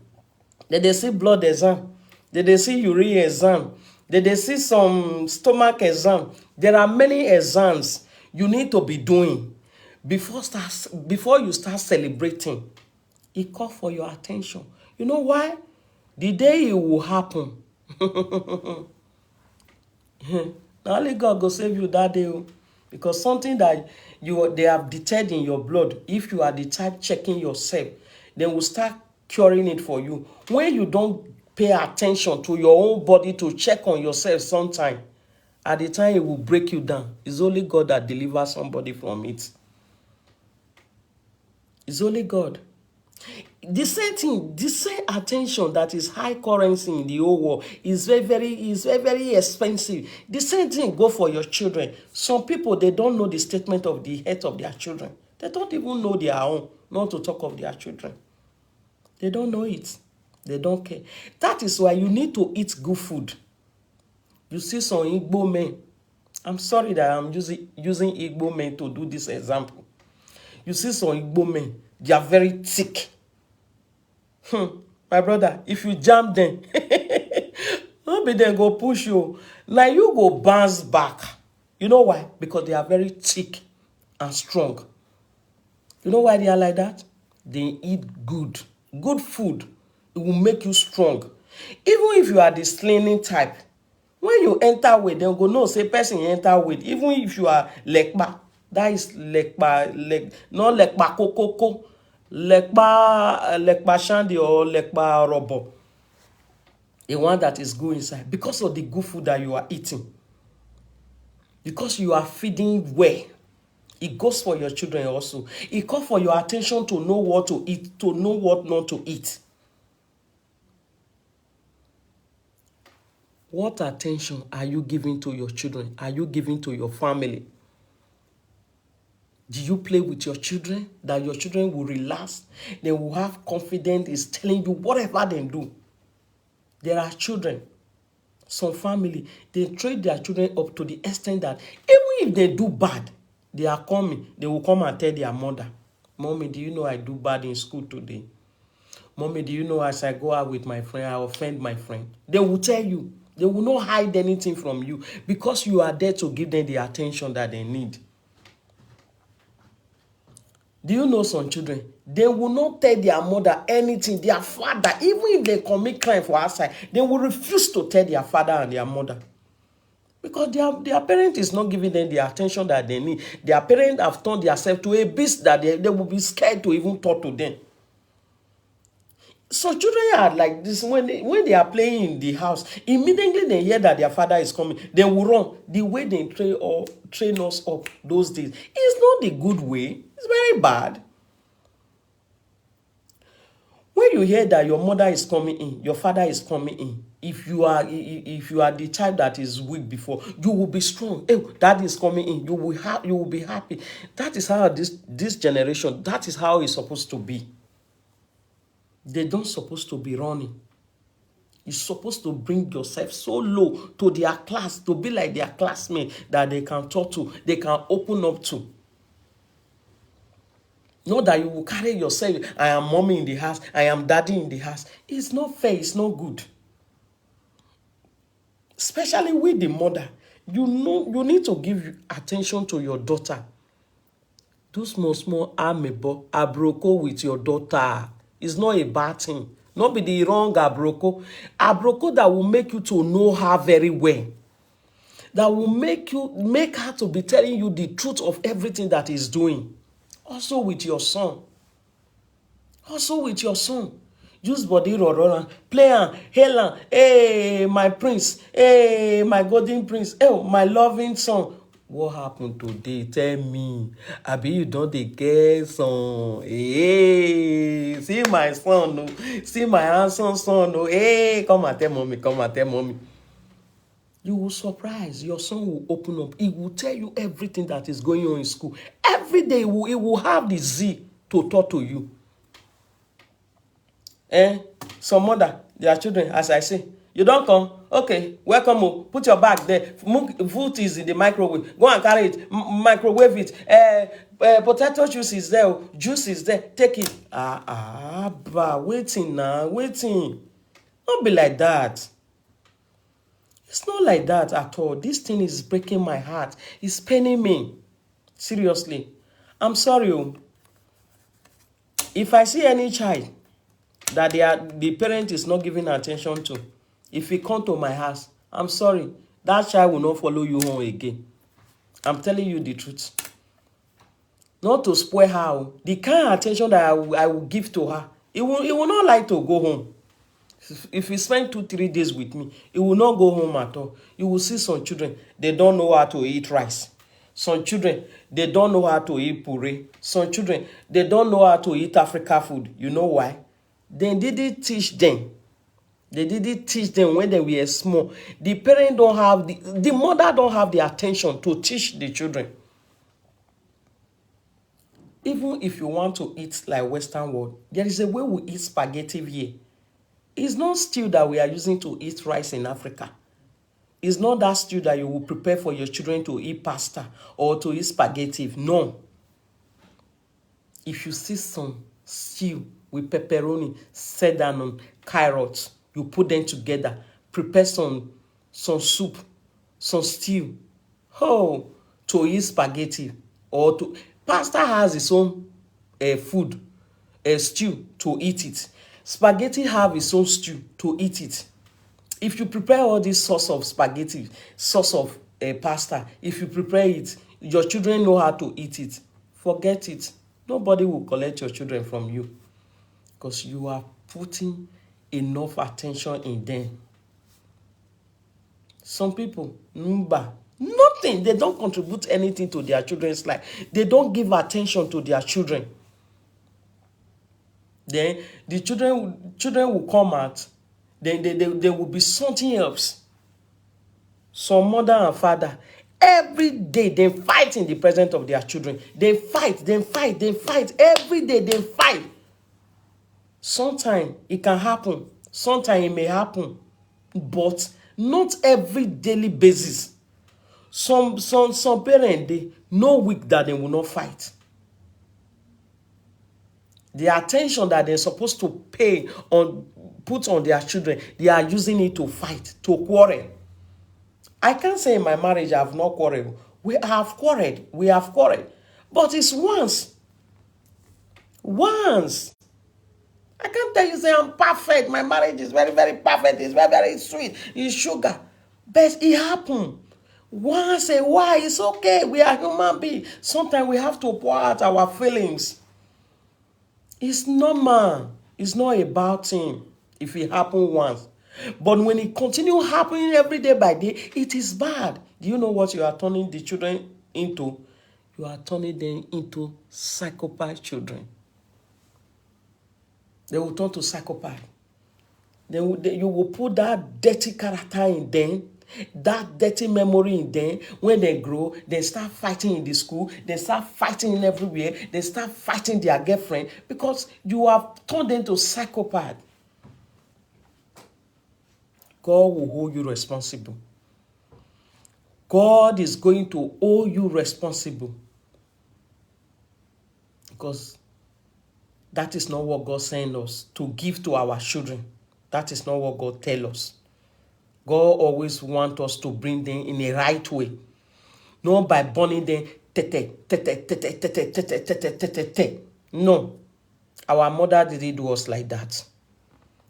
Speaker 1: Did they see blood exam? Did they see urine exam? Did they see some stomach exam? There are many exams you need to be doing before you start celebrating. It calls for your attention. You know why? The day it will happen, only God will save you that day. Because something that they have detected in your blood, if you are the type checking yourself, then will start curing it for you. When you don't pay attention to your own body to check on yourself sometime, at the time it will break you down. It's only God that delivers somebody from it. It's only God. The same thing, the same attention that is high currency in the whole world is very expensive. The same thing go for your children. Some people, they don't know the statement of the health of their children. They don't even know their own, not to talk of their children. They don't know it. They don't care. That is why you need to eat good food. You see some Igbo men. I'm sorry that I'm using Igbo men to do this example. You see some Igbo men, they are very thick. My brother, if you jam them, maybe they go push you. Now you go bounce back. You know why? Because they are very thick and strong. You know why they are like that? They eat good food. It will make you strong. Even if you are the slimming type, When you enter weight, dem go know say person enter weight. Even if you are lekpa, that is lekpa, not lekpa kokoko, lekpa shandy or lekpa robo. The one that is good inside because of the good food that you are eating. Because you are feeding well. It goes for your children also. It calls for your attention to know what to eat, to know what not to eat. What attention are you giving to your children? Are you giving to your family? Do you play with your children? That your children will relax? They will have confidence in telling you whatever they do. There are children, some family, they train their children up to the extent that even if they do bad, they are coming. They will come and tell their mother, Mommy, do you know I do bad in school today? Mommy, do you know as I go out with my friend, I offend my friend? They will tell you. They will not hide anything from you because you are there to give them the attention that they need. Do you know some children? They will not tell their mother anything. Their father, even if they commit crime for outside, they will refuse to tell their father and their mother. Because their parent is not giving them the attention that they need. Their parents have turned themselves to a beast that they will be scared to even talk to them. So children are like this when they are playing in the house. Immediately they hear that their father is coming, they will run. The way they train us up those days is not the good way. It's very bad. When you hear that your mother is coming in, your father is coming in, if you are the type that is weak before, you will be strong. Hey, dad is coming in, you will be happy. That is how this generation, that is how it's supposed to be. They don't supposed to be running. You're supposed to bring yourself so low to their class, to be like their classmate that they can talk to, they can open up to. Not that you will carry yourself, I am mommy in the house, I am daddy in the house. It's not fair, it's not good. Especially with the mother. You need to give attention to your daughter. Do small amebo, abroko with your daughter. It's not a bad thing. Not be the wrong abroko. Abroko that will make you to know her very well. That will make her to be telling you the truth of everything that he's doing. Also with your son. Use body roll, play and hail and, hey, my prince, hey, my golden prince, oh, my loving son. What happened today? Tell me. Abi, you don't get son. Hey, see my son, no. See my handsome son, no. Hey, come and tell mommy. You will surprise. Your son will open up. He will tell you everything that is going on in school. Every day, he will have the Z to talk to you. Some mother, their children, as I say, you don't come. Okay, welcome. Put your bag there. Food is in the microwave. Go and carry it. Microwave it. Potato juice is there. Juice is there. Take it. Waiting now. Waiting. Don't be like that. It's not like that at all. This thing is breaking my heart. It's paining me. Seriously. I'm sorry. If I see any child that the parent is not giving attention to, if he come to my house, I'm sorry, that child will not follow you home again. I'm telling you the truth. Not to spoil her. The kind of attention that I will give to her, he will not like to go home. If he spend 2-3 days with me, he will not go home at all. You will see some children, they don't know how to eat rice. Some children, they don't know how to eat puree. Some children, they don't know how to eat African food. You know why? They didn't teach them. They didn't teach them when they were small. The parent don't have, the mother don't have the attention to teach the children. Even if you want to eat like Western world, there is a way we eat spaghetti here. It's not stew that we are using to eat rice in Africa. It's not that stew that you will prepare for your children to eat pasta or to eat spaghetti. No. If you see some stew with pepperoni, sedano, carrots, you put them together, prepare some soup, some stew. Oh, to eat spaghetti or to... Pasta has its own food, stew to eat it. Spaghetti have its own stew to eat it. If you prepare all this sauce of spaghetti, sauce of pasta, if you prepare it, your children know how to eat it. Forget it. Nobody will collect your children from you because you are putting enough attention in them. Some people, nothing. They don't contribute anything to their children's life. They don't give attention to their children. Then the children will come out. Then they will be something else. Some mother and father, every day they fight in the presence of their children. They fight. Every day they fight. Sometimes it can happen. Sometimes it may happen. But not every daily basis. Some parents, they no week that they will not fight. The attention that they're supposed to put on their children, they are using it to fight, to quarrel. I can't say in my marriage I have not quarreled. We have quarreled. But it's once. I can't tell you, say I'm perfect. My marriage is very, very perfect. It's very, very sweet. It's sugar. But it happened. Once a while, it's okay. We are human beings. Sometimes we have to pour out our feelings. It's normal. It's not about him if it happened once. But when it continues happening every day by day, it is bad. Do you know what you are turning the children into? You are turning them into psychopath children. They will turn to psychopath. You will put that dirty character in them, that dirty memory in them. When they grow, they start fighting in the school, they start fighting in everywhere, they start fighting their girlfriend because you have turned them to psychopath. God will hold you responsible. God is going to hold you responsible. Because that is not what God sent us to give to our children. That is not what God tells us. God always wants us to bring them in a right way. Not by burning them. No. Our mother didn't do us like that.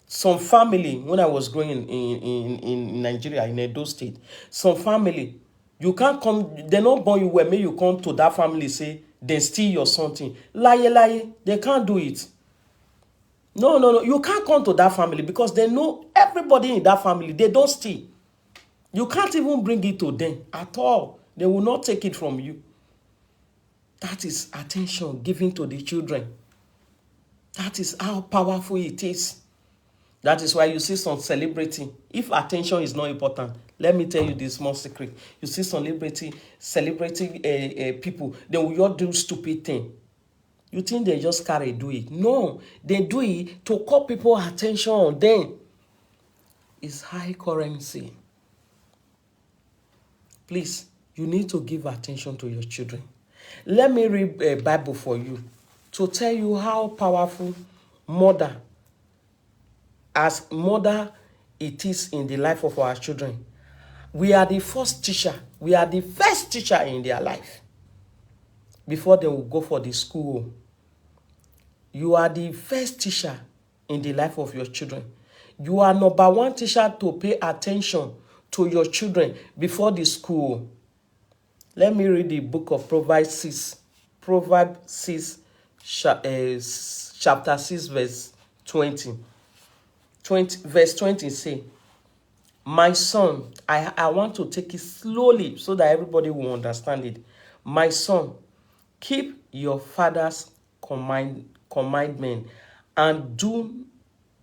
Speaker 1: Some family, when I was growing in Nigeria, in Edo State, some family, you can't come, they not born you where, may you come to that family, say, they steal your something. Lie, they can't do it. No, you can't come to that family because they know everybody in that family, they don't steal. You can't even bring it to them at all. They will not take it from you. That is attention given to the children. That is how powerful it is. That is why you see some celebrity. If attention is not important, let me tell you this small secret. You see some celebrity people, they will just do stupid thing. You think they just do it? No, they do it to call people's attention on them. It's high currency. Please, you need to give attention to your children. Let me read a Bible for you to tell you how powerful as mother it is in the life of our children. We are the first teacher. We are the first teacher in their life. Before they will go for the school. You are the first teacher in the life of your children. You are number one teacher to pay attention to your children before the school. Let me read the book of Proverbs 6. Proverbs 6, chapter 6, verse 20. Verse 20 say, my son, I want to take it slowly so that everybody will understand it. My son, keep your father's commandment and do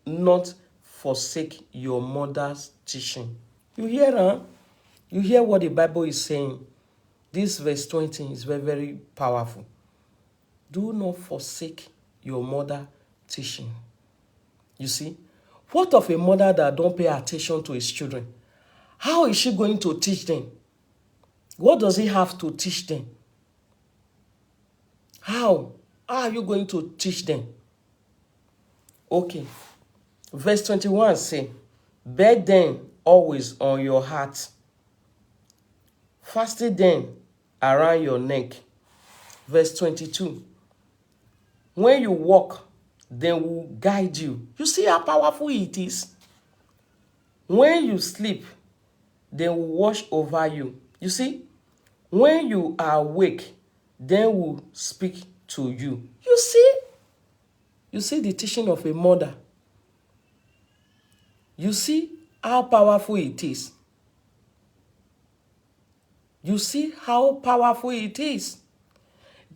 Speaker 1: not forsake your mother's teaching. You hear, huh? You hear what the Bible is saying. This verse 20 is very, very powerful. Do not forsake your mother's teaching. You see? What of a mother that don't pay attention to his children? How is she going to teach them? What does he have to teach them? How are you going to teach them? Okay. Verse 21 say, bear them always on your heart. Fasten them around your neck. Verse 22. When you walk, they will guide you. You see how powerful it is? When you sleep, they will watch over you. You see, when you are awake, they will speak to you. You see the teaching of a mother. You see how powerful it is. You see how powerful it is.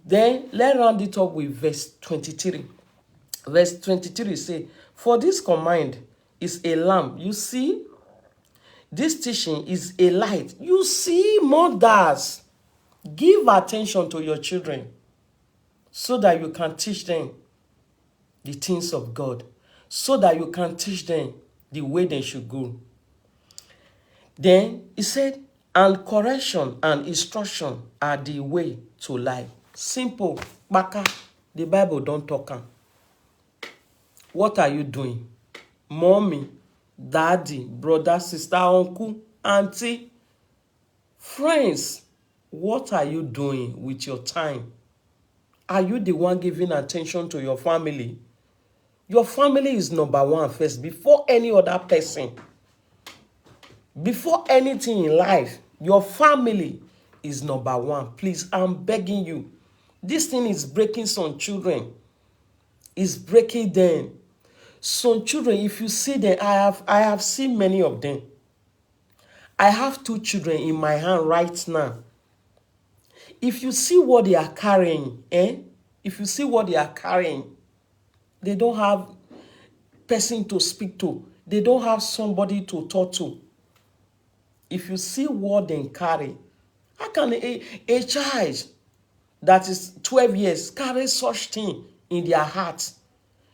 Speaker 1: Then let's round it up with verse 23. Verse 23 say, for this command is a lamp. You see, this teaching is a light. You see, mothers, give attention to your children so that you can teach them the things of God, so that you can teach them the way they should go. Then he said, and correction and instruction are the way to life. Simple. Baka, the Bible don't talk. What are you doing? Mommy, daddy, brother, sister, uncle, auntie, friends, what are you doing with your time? Are you the one giving attention to your family? Your family is number one first, before any other person. Before anything in life, your family is number one. Please, I'm begging you. This thing is breaking some children. It's breaking them. Some children, if you see them, I have seen many of them. I have 2 children in my hand right now. If you see what they are carrying, if you see what they are carrying, they don't have person to speak to. They don't have somebody to talk to. If you see what they carry, how can a child that is 12 years carry such thing in their hearts?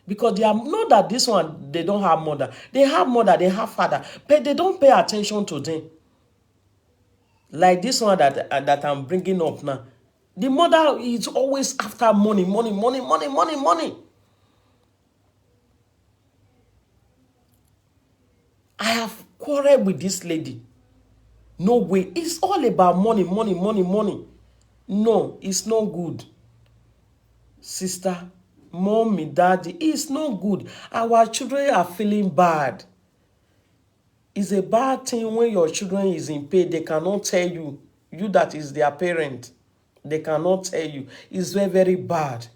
Speaker 1: Because they are not that this one, they don't have mother. They have mother, they have father, but they don't pay attention to them. Like this one that I'm bringing up now. The mother is always after money, money, money, money, money, money. I have quarreled with this lady. No way. It's all about money, money, money, money. No, it's not good. Sister, mommy, daddy, it's not good. Our children are feeling bad. It's a bad thing when your children is in pain. They cannot tell you that is their parent. They cannot tell you. It's very, very bad.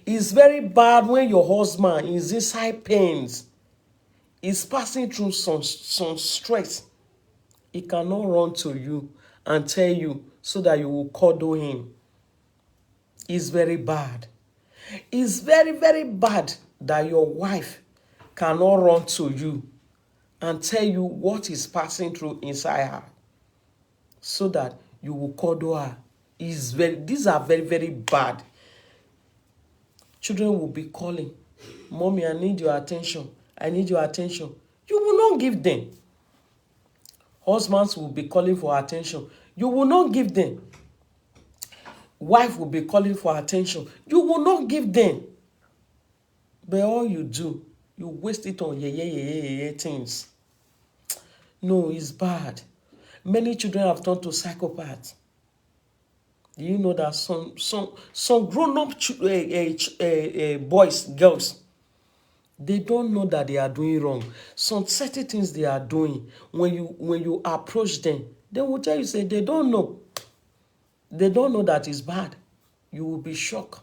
Speaker 1: It's very bad when your husband is inside pains. He's passing through some stress. He cannot run to you and tell you so that you will cuddle him. It's very bad. It's very, very bad that your wife cannot run to you and tell you what is passing through inside her so that you will cuddle her. These are very, very bad. Children will be calling, Mommy, I need your attention. I need your attention. You will not give them. Husbands will be calling for attention. You will not give them. Wife will be calling for attention. You will not give them. But all you do, you waste it on things. No, it's bad. Many children have turned to psychopaths. Do you know that some grown-up boys, girls, they don't know that they are doing wrong. Some certain things they are doing, when you approach them, they will tell you, say, they don't know. They don't know that it's bad. You will be shocked.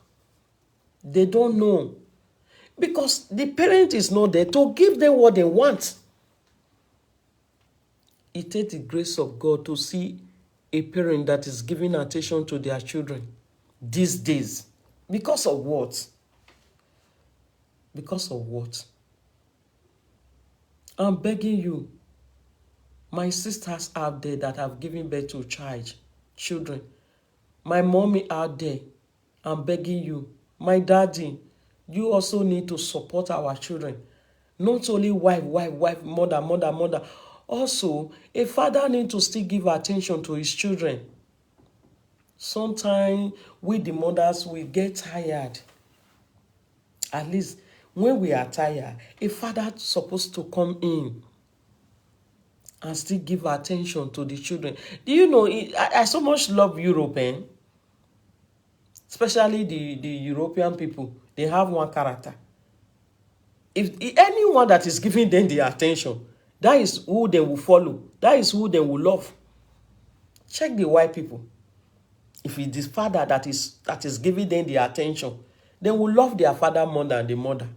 Speaker 1: They don't know. Because the parent is not there to give them what they want. It takes the grace of God to see a parent that is giving attention to their children these days. Because of what? Because of what? I'm begging you, my sisters out there that have given birth to children, my mommy out there, I'm begging you, my daddy, you also need to support our children. Not only wife, mother. Also, a father needs to still give attention to his children. Sometimes we, the mothers, we get tired. At least when we are tired, a father is supposed to come in and still give attention to the children. Do you know, I so much love Europe, especially the European people. They have one character. If anyone that is giving them the attention, That is who they will follow. That is who they will love. Check the white people. If it is father that is giving them the attention, they will love their father more than the mother.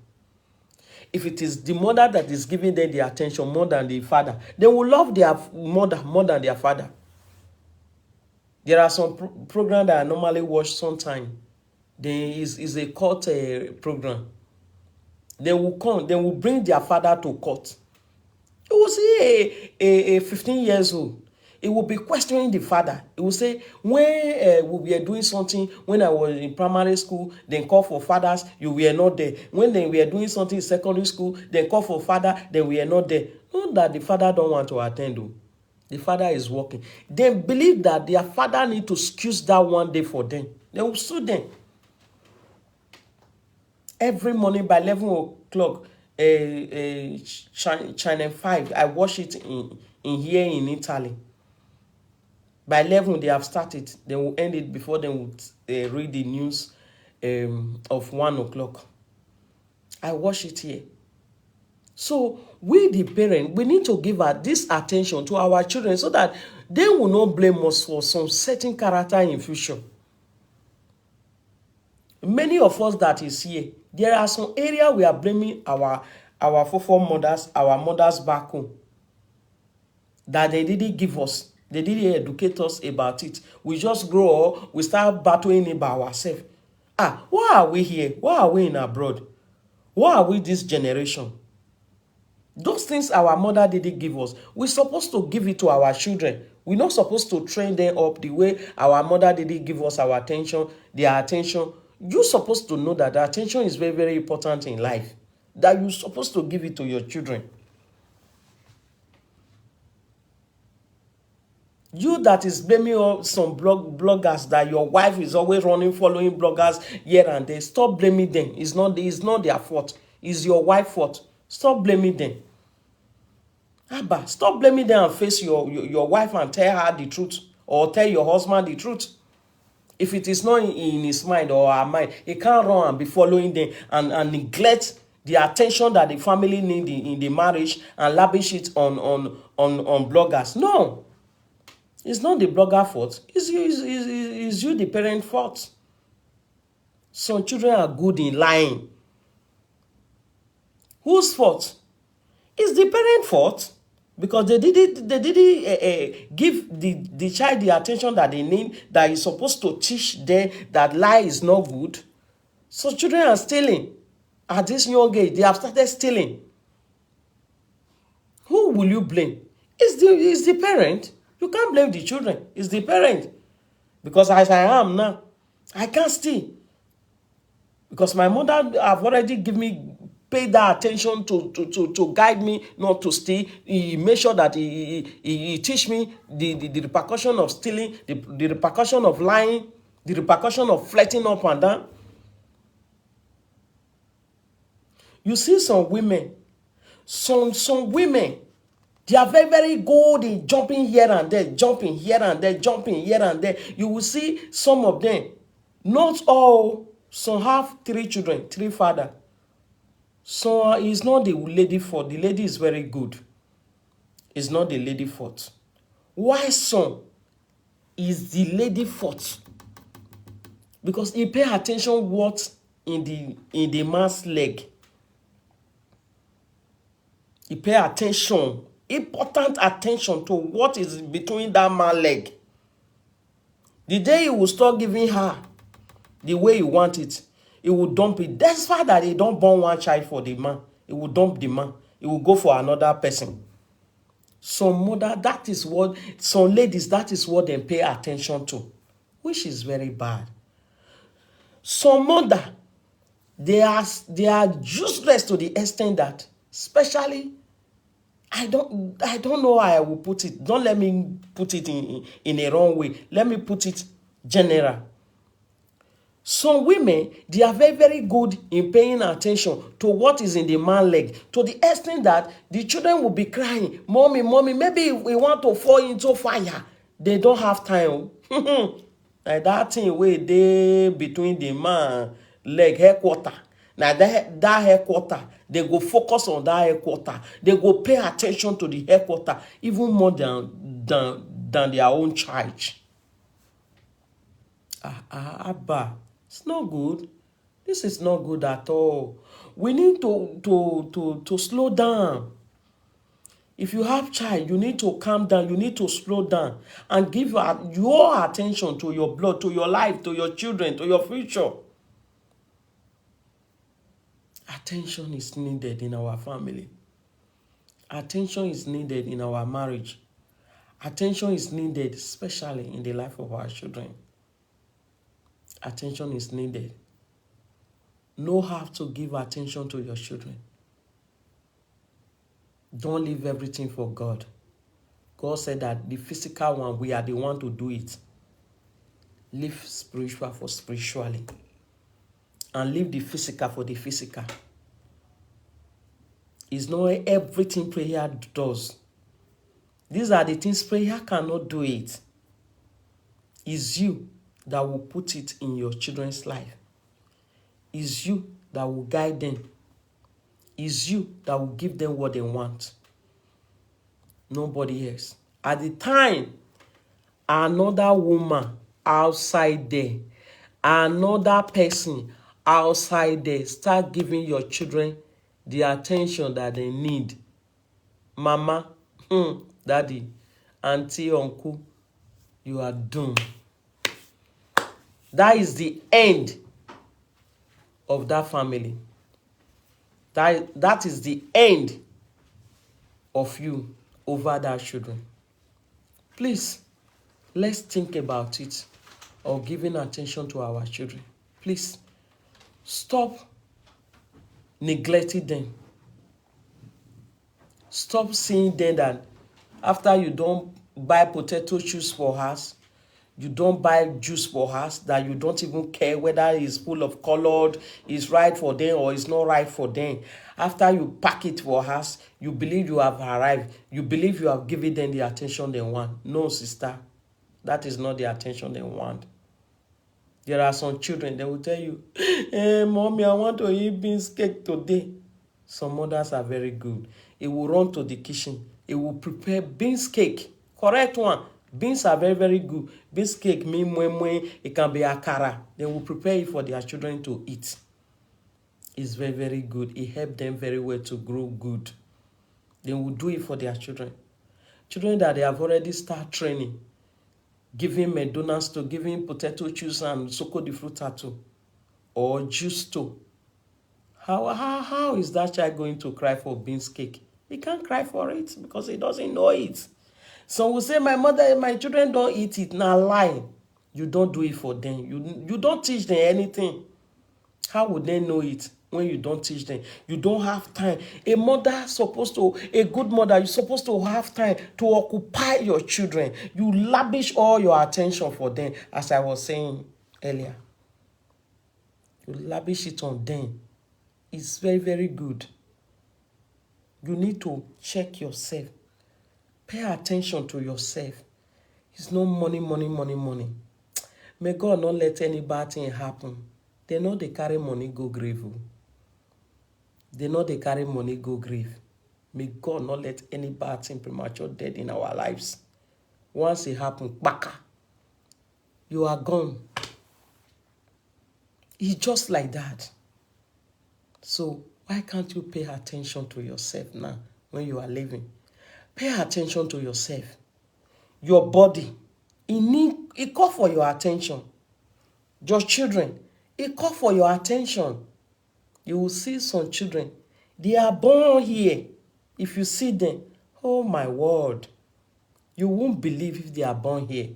Speaker 1: If it is the mother that is giving them the attention more than the father, they will love their mother more than their father. There are some programs that I normally watch sometimes. There is a court program. They will come, they will bring their father to court. You will see a 15 years old. It will be questioning the father. It will say, when we were doing something, when I was in primary school, then call for fathers, you were not there. When they were doing something in secondary school, then call for father, then we are not there. Not that the father don't want to attend though. The father is working. They believe that their father need to excuse that one day for them. They will sue them. Every morning by 11 o'clock, Channel 5, I watch it in here in Italy. By 11, they have started. They will end it before they would read the news of 1 o'clock. I watch it here. So we, the parents, we need to give this attention to our children so that they will not blame us for some certain character in future. Many of us that is here, there are some areas we are blaming our foremothers, our mothers back home, that they didn't give us. They didn't educate us about it. We just grow up, we start battling it by ourselves. Why are we here? Why are we in abroad? Why are we this generation? Those things our mother didn't give us, we're supposed to give it to our children. We're not supposed to train them up the way our mother didn't give us our attention, their attention. You're supposed to know that the attention is very, very important in life. That you're supposed to give it to your children. You that is blaming some bloggers that your wife is always running, following bloggers here and there. Stop blaming them. It's not their fault. It's your wife's fault. Stop blaming them. Abba, stop blaming them and face your wife and tell her the truth. Or tell your husband the truth. If it is not in his mind or her mind, he can't run and be following them and neglect the attention that the family need in the marriage and lavish it on bloggers. No. It's not the blogger fault. It's you, the parent fault. Some children are good in lying. Whose fault? It's the parent fault. Because they didn't give the child the attention that they need, that is supposed to teach them that lie is not good. So children are stealing. At this young age, they have started stealing. Who will you blame? It's the parent. You can't blame the children. It's the parent. Because as I am now, I can't steal. Because my mother have already given me, paid that attention to guide me not to steal. He made sure that he teach me the repercussion of stealing, the repercussion of lying, the repercussion of flirting up and down. You see some women, some women, they are very, very good in jumping here and there, jumping here and there, jumping here and there. You will see some of them, not all, some have 3 children, 3 fathers. So it's not the lady fault. The lady is very good. It's not the lady fault. Why son is the lady fault? Because he pay attention what in the man's leg. He pay attention, important attention to what is between that man's leg. The day he will start giving her the way he want it, he will dump it. That's why that he don't born one child for the man. He will dump the man. He will go for another person. Some mother, that is what, some ladies, that is what they pay attention to, which is very bad. Some mother, they are useless to the extent that, especially, I don't know how I will put it. Don't let me put it in a wrong way. Let me put it general. Some women, they are very, very good in paying attention to what is in the man's leg, to the extent that the children will be crying, mommy, mommy, maybe we want to fall into fire. They don't have time. Like that thing where they between the man leg, headquarter, Now that headquarter, they go focus on that headquarter. They go pay attention to the headquarter even more than their own child. Abba, it's not good. This is not good at all. We need to slow down. If you have child, you need to calm down. You need to slow down and give your attention to your blood, to your life, to your children, to your future. Attention is needed in our family. Attention is needed in our marriage. Attention is needed, especially in the life of our children. Attention is needed. Know how to give attention to your children. Don't leave everything for God. God said that the physical one, we are the one to do it. Leave spiritual for spiritually. And leave the physical for the physical. It's not everything prayer does. These are the things prayer cannot do it. It's you that will put it in your children's life. It's you that will guide them. It's you that will give them what they want. Nobody else. At the time, another woman outside there, another person outside there, start giving your children the attention that they need. Mama, daddy, auntie, uncle, you are doomed. That is the end of that family. That is the end of you over that children. Please, let's think about it, of giving attention to our children. Please, stop neglecting them. Stop seeing them that after you don't buy potato chips for us, you don't buy juice for us, that you don't even care whether it's full of colored, it's right for them or it's not right for them. After you pack it for us, you believe you have arrived. You believe you have given them the attention they want. No, sister, that is not the attention they want. There are some children, they will tell you, hey, mommy, I want to eat beans cake today. Some mothers are very good. It will run to the kitchen. It will prepare beans cake. Correct one. Beans are very, very good. Beans cake, it can be akara. They will prepare it for their children to eat. It's very, very good. It helps them very well to grow good. They will do it for their children. Children that they have already started training, giving McDonald's to, giving potato juice and Soko the Fruta to, or juice to. How is that child going to cry for beans cake? He can't cry for it because he doesn't know it. Some will say, my mother and my children don't eat it. Now lie. You don't do it for them. You don't teach them anything. How would they know it when you don't teach them? You don't have time. A good mother, you're supposed to have time to occupy your children. You lavish all your attention for them, as I was saying earlier. You lavish it on them. It's very, very good. You need to check yourself. Pay attention to yourself. It's no money. May God not let any bad thing happen. They know they carry money go grave. They know they carry money go grave. May God not let any bad thing, premature death in our lives. Once it happens, baka, you are gone. It's just like that. So why can't you pay attention to yourself now when you are living? Pay attention to yourself. Your body, it call for your attention. Your children, it call for your attention. You will see some children, they are born here. If you see them, oh my word, you won't believe if they are born here.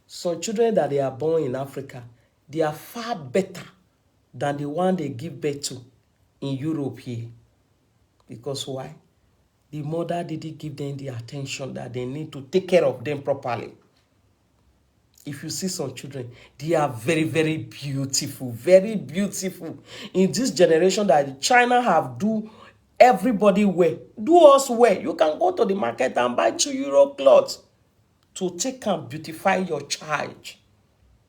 Speaker 1: Some children that they are born in Africa, they are far better than the one they give birth to in Europe here. Because why? The mother didn't give them the attention that they need to take care of them properly. If you see some children, they are very, very beautiful. Very beautiful. In this generation that China have do everybody well. Do us well. You can go to the market and buy €2 clothes to take and beautify your child.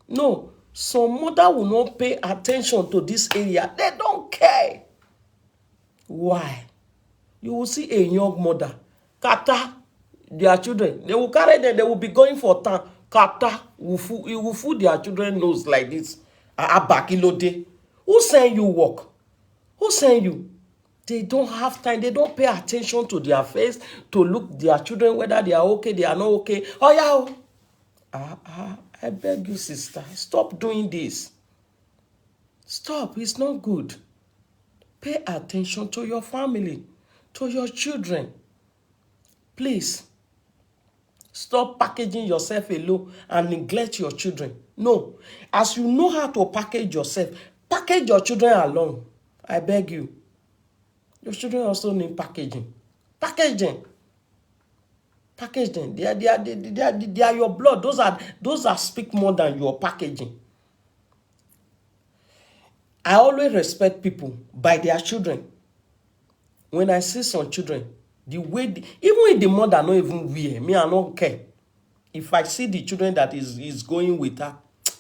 Speaker 1: No, Some mother will not pay attention to this area. They don't care. Why? You will see a young mother, kata, their children. They will carry them, they will be going for town. Kata, you will fool their children nose like this. Abakilode. Who send you work? Who send you? They don't have time. They don't pay attention to their face, to look their children, whether they are okay, they are not okay. Oh yeah. I beg you, sister, stop doing this. Stop. It's not good. Pay attention to your family, to your children. Please. Stop packaging yourself alone and neglect your children. No. As you know how to package yourself, package your children alone. I beg you. Your children also need packaging. Package them. Package them. They are your blood. Those are speak more than your packaging. I always respect people by their children. When I see some children, the way even if the mother not even wear, me I don't care. If I see the children that is going with her,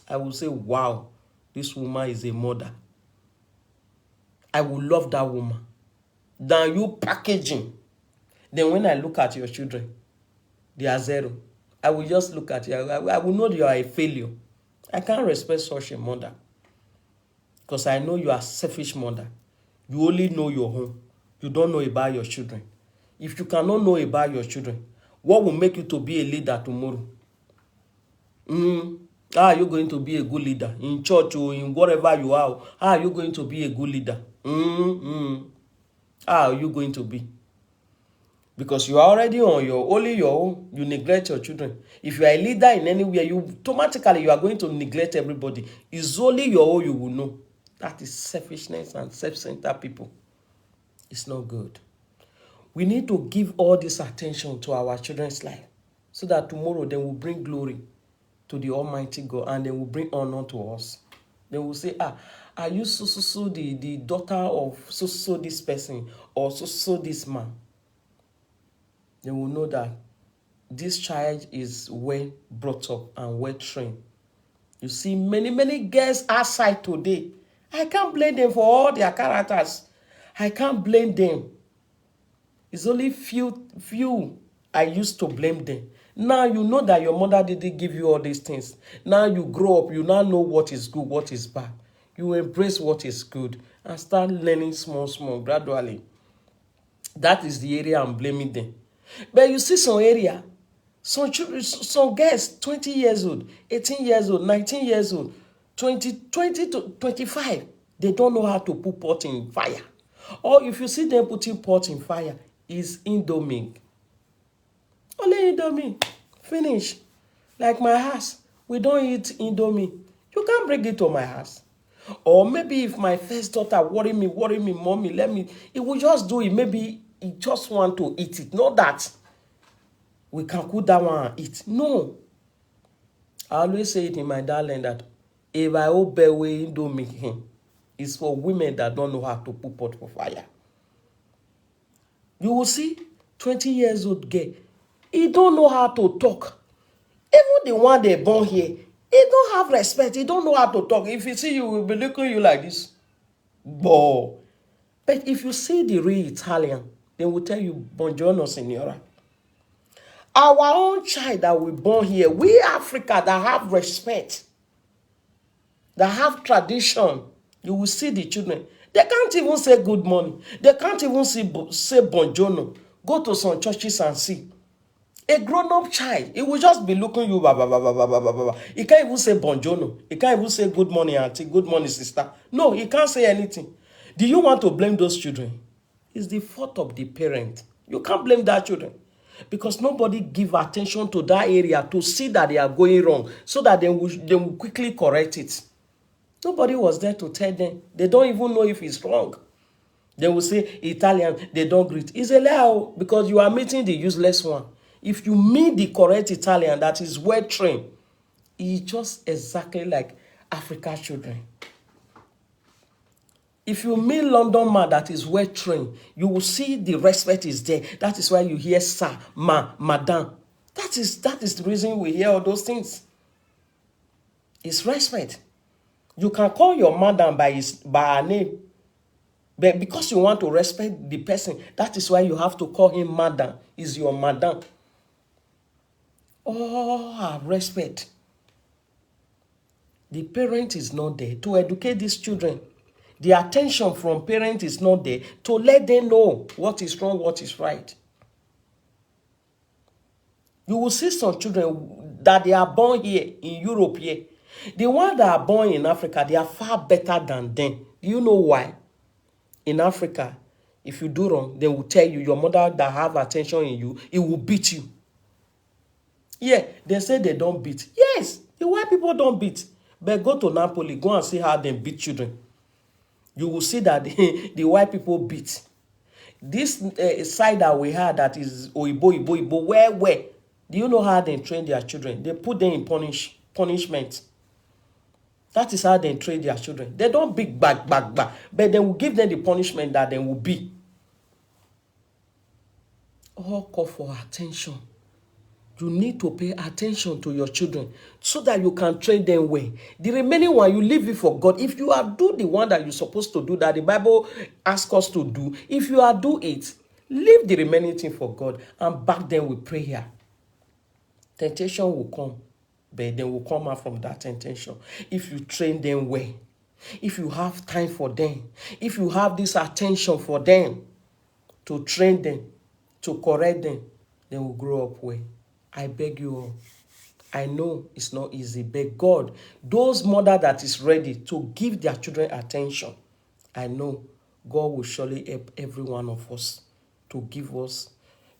Speaker 1: I will say, wow, this woman is a mother. I will love that woman than you packaging. Then when I look at your children, they are zero. I will just look at you. I will know you are a failure. I can't respect such a mother. Because I know you are a selfish mother. You only know your home. You don't know about your children. If you cannot know about your children, what will make you to be a leader tomorrow? How are you going to be a good leader? In church or in whatever you are, how are you going to be a good leader? How are you going to be? Because you are already on only your own. You neglect your children. If you are a leader in anywhere, you automatically you are going to neglect everybody. It's only your own you will know. That is selfishness and self-centered people. It's not good. We need to give all this attention to our children's life so that tomorrow they will bring glory to the Almighty God and they will bring honor to us. They will say, are you so the daughter of so this person or so this man? They will know that this child is well brought up and well trained. You see many girls outside today. I can't blame them for all their characters. I can't blame them. It's only few I used to blame them. Now you know that your mother didn't give you all these things. Now you grow up, you now know what is good, what is bad. You embrace what is good and start learning small, gradually. That is the area I'm blaming them. But you see some area, some children, some girls, 20 years old, 18 years old, 19 years old, 20 to 25, they don't know how to put pot in fire. Or if you see them putting pot in fire, it's Indomie. Only Indomie. Finish. Like my house, we don't eat Indomie. You can't bring it to my house. Or maybe if my first daughter worry me, mommy, it will just do it. Maybe he just want to eat it. Not that we can cook that one and eat. No. I always say it in my darling that if I obey way Indomie, it's for women that don't know how to put pot for fire. You will see 20 years old girl, he don't know how to talk. Even the one they born here, he don't have respect. He don't know how to talk. If he see you, will be looking at you like this. But if you see the real Italian, they will tell you, buongiorno, signora. Our own child that we born here, we Africa that have respect, that have tradition, you will see the children. They can't even say good morning. They can't even say buongiorno. Go to some churches and see. A grown-up child, he will just be looking you. He can't even say buongiorno. He can't even say good morning, auntie, good morning, sister. No, he can't say anything. Do you want to blame those children? It's the fault of the parent. You can't blame that children. Because nobody give attention to that area to see that they are going wrong so that they will quickly correct it. Nobody was there to tell them. They don't even know if it's wrong. They will say Italian, they don't greet. It's a lie because you are meeting the useless one. If you meet the correct Italian that is well trained, it's just exactly like African children. If you meet London man that is well trained, you will see the respect is there. That is why you hear sir, ma, madam. That is the reason we hear all those things. It's respect. You can call your madam by her name, but because you want to respect the person, that is why you have to call him madam. Is your madam. All her respect. The parent is not there to educate these children. The attention from parent is not there to let them know what is wrong, what is right. You will see some children that they are born here in Europe here. The ones that are born in Africa, they are far better than them. Do you know why? In Africa, if you do wrong, they will tell you, your mother that have attention in you, it will beat you. Yeah, they say they don't beat. Yes, the white people don't beat. But go to Napoli, go and see how they beat children. You will see that the white people beat. This side that we had that is Oibo, where? Do you know how they train their children? They put them in punishment. That is how they train their children. They don't beat back, but they will give them the punishment that they will be. All call for attention. You need to pay attention to your children so that you can train them well. The remaining one, you leave it for God. If you are do the one that you're supposed to do, that the Bible asks us to do, if you are do it, leave the remaining thing for God and back them with prayer. Temptation will come, but they will come out from that temptation. If you train them well, if you have time for them, if you have this attention for them, to train them, to correct them, they will grow up well. I beg you all. I know it's not easy, but God, those mother that is ready to give their children attention, I know God will surely help every one of us to give us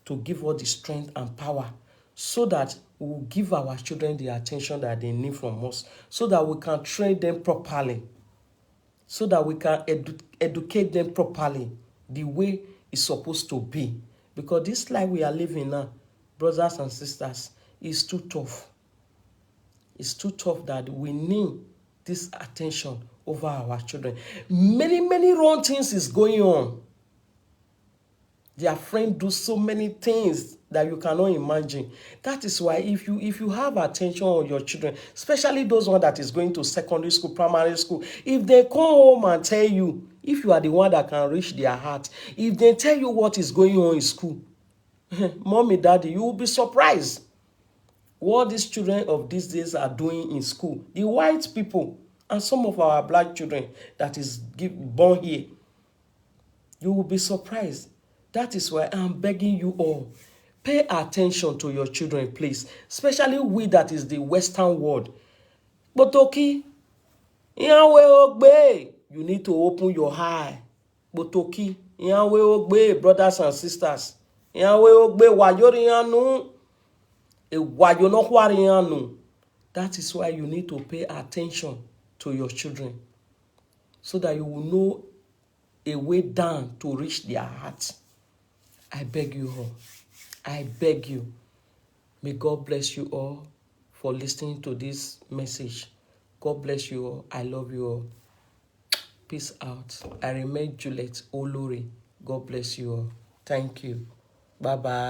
Speaker 1: the strength and power so that we will give our children the attention that they need from us, so that we can train them properly, so that we can educate them properly the way it's supposed to be. Because this life we are living now, brothers and sisters, is too tough. It's too tough that we need this attention over our children. Many wrong things is going on. Their friends do so many things that you cannot imagine. That is why if you have attention on your children, especially those ones that is going to secondary school, primary school, if they come home and tell you, if you are the one that can reach their heart, if they tell you what is going on in school, mommy, daddy, you will be surprised what these children of these days are doing in school. The white people and some of our black children that is born here, you will be surprised. That is why I'm begging you all, pay attention to your children, please. Especially we that is the Western world. Botoki, you need to open your eye. Botoki, brothers and sisters. That is why you need to pay attention to your children, so that you will know a way down to reach their hearts. I beg you all. I beg you. May God bless you all for listening to this message. God bless you all. I love you all. Peace out. I remain Juliet Olori. God bless you all. Thank you. Bye-bye.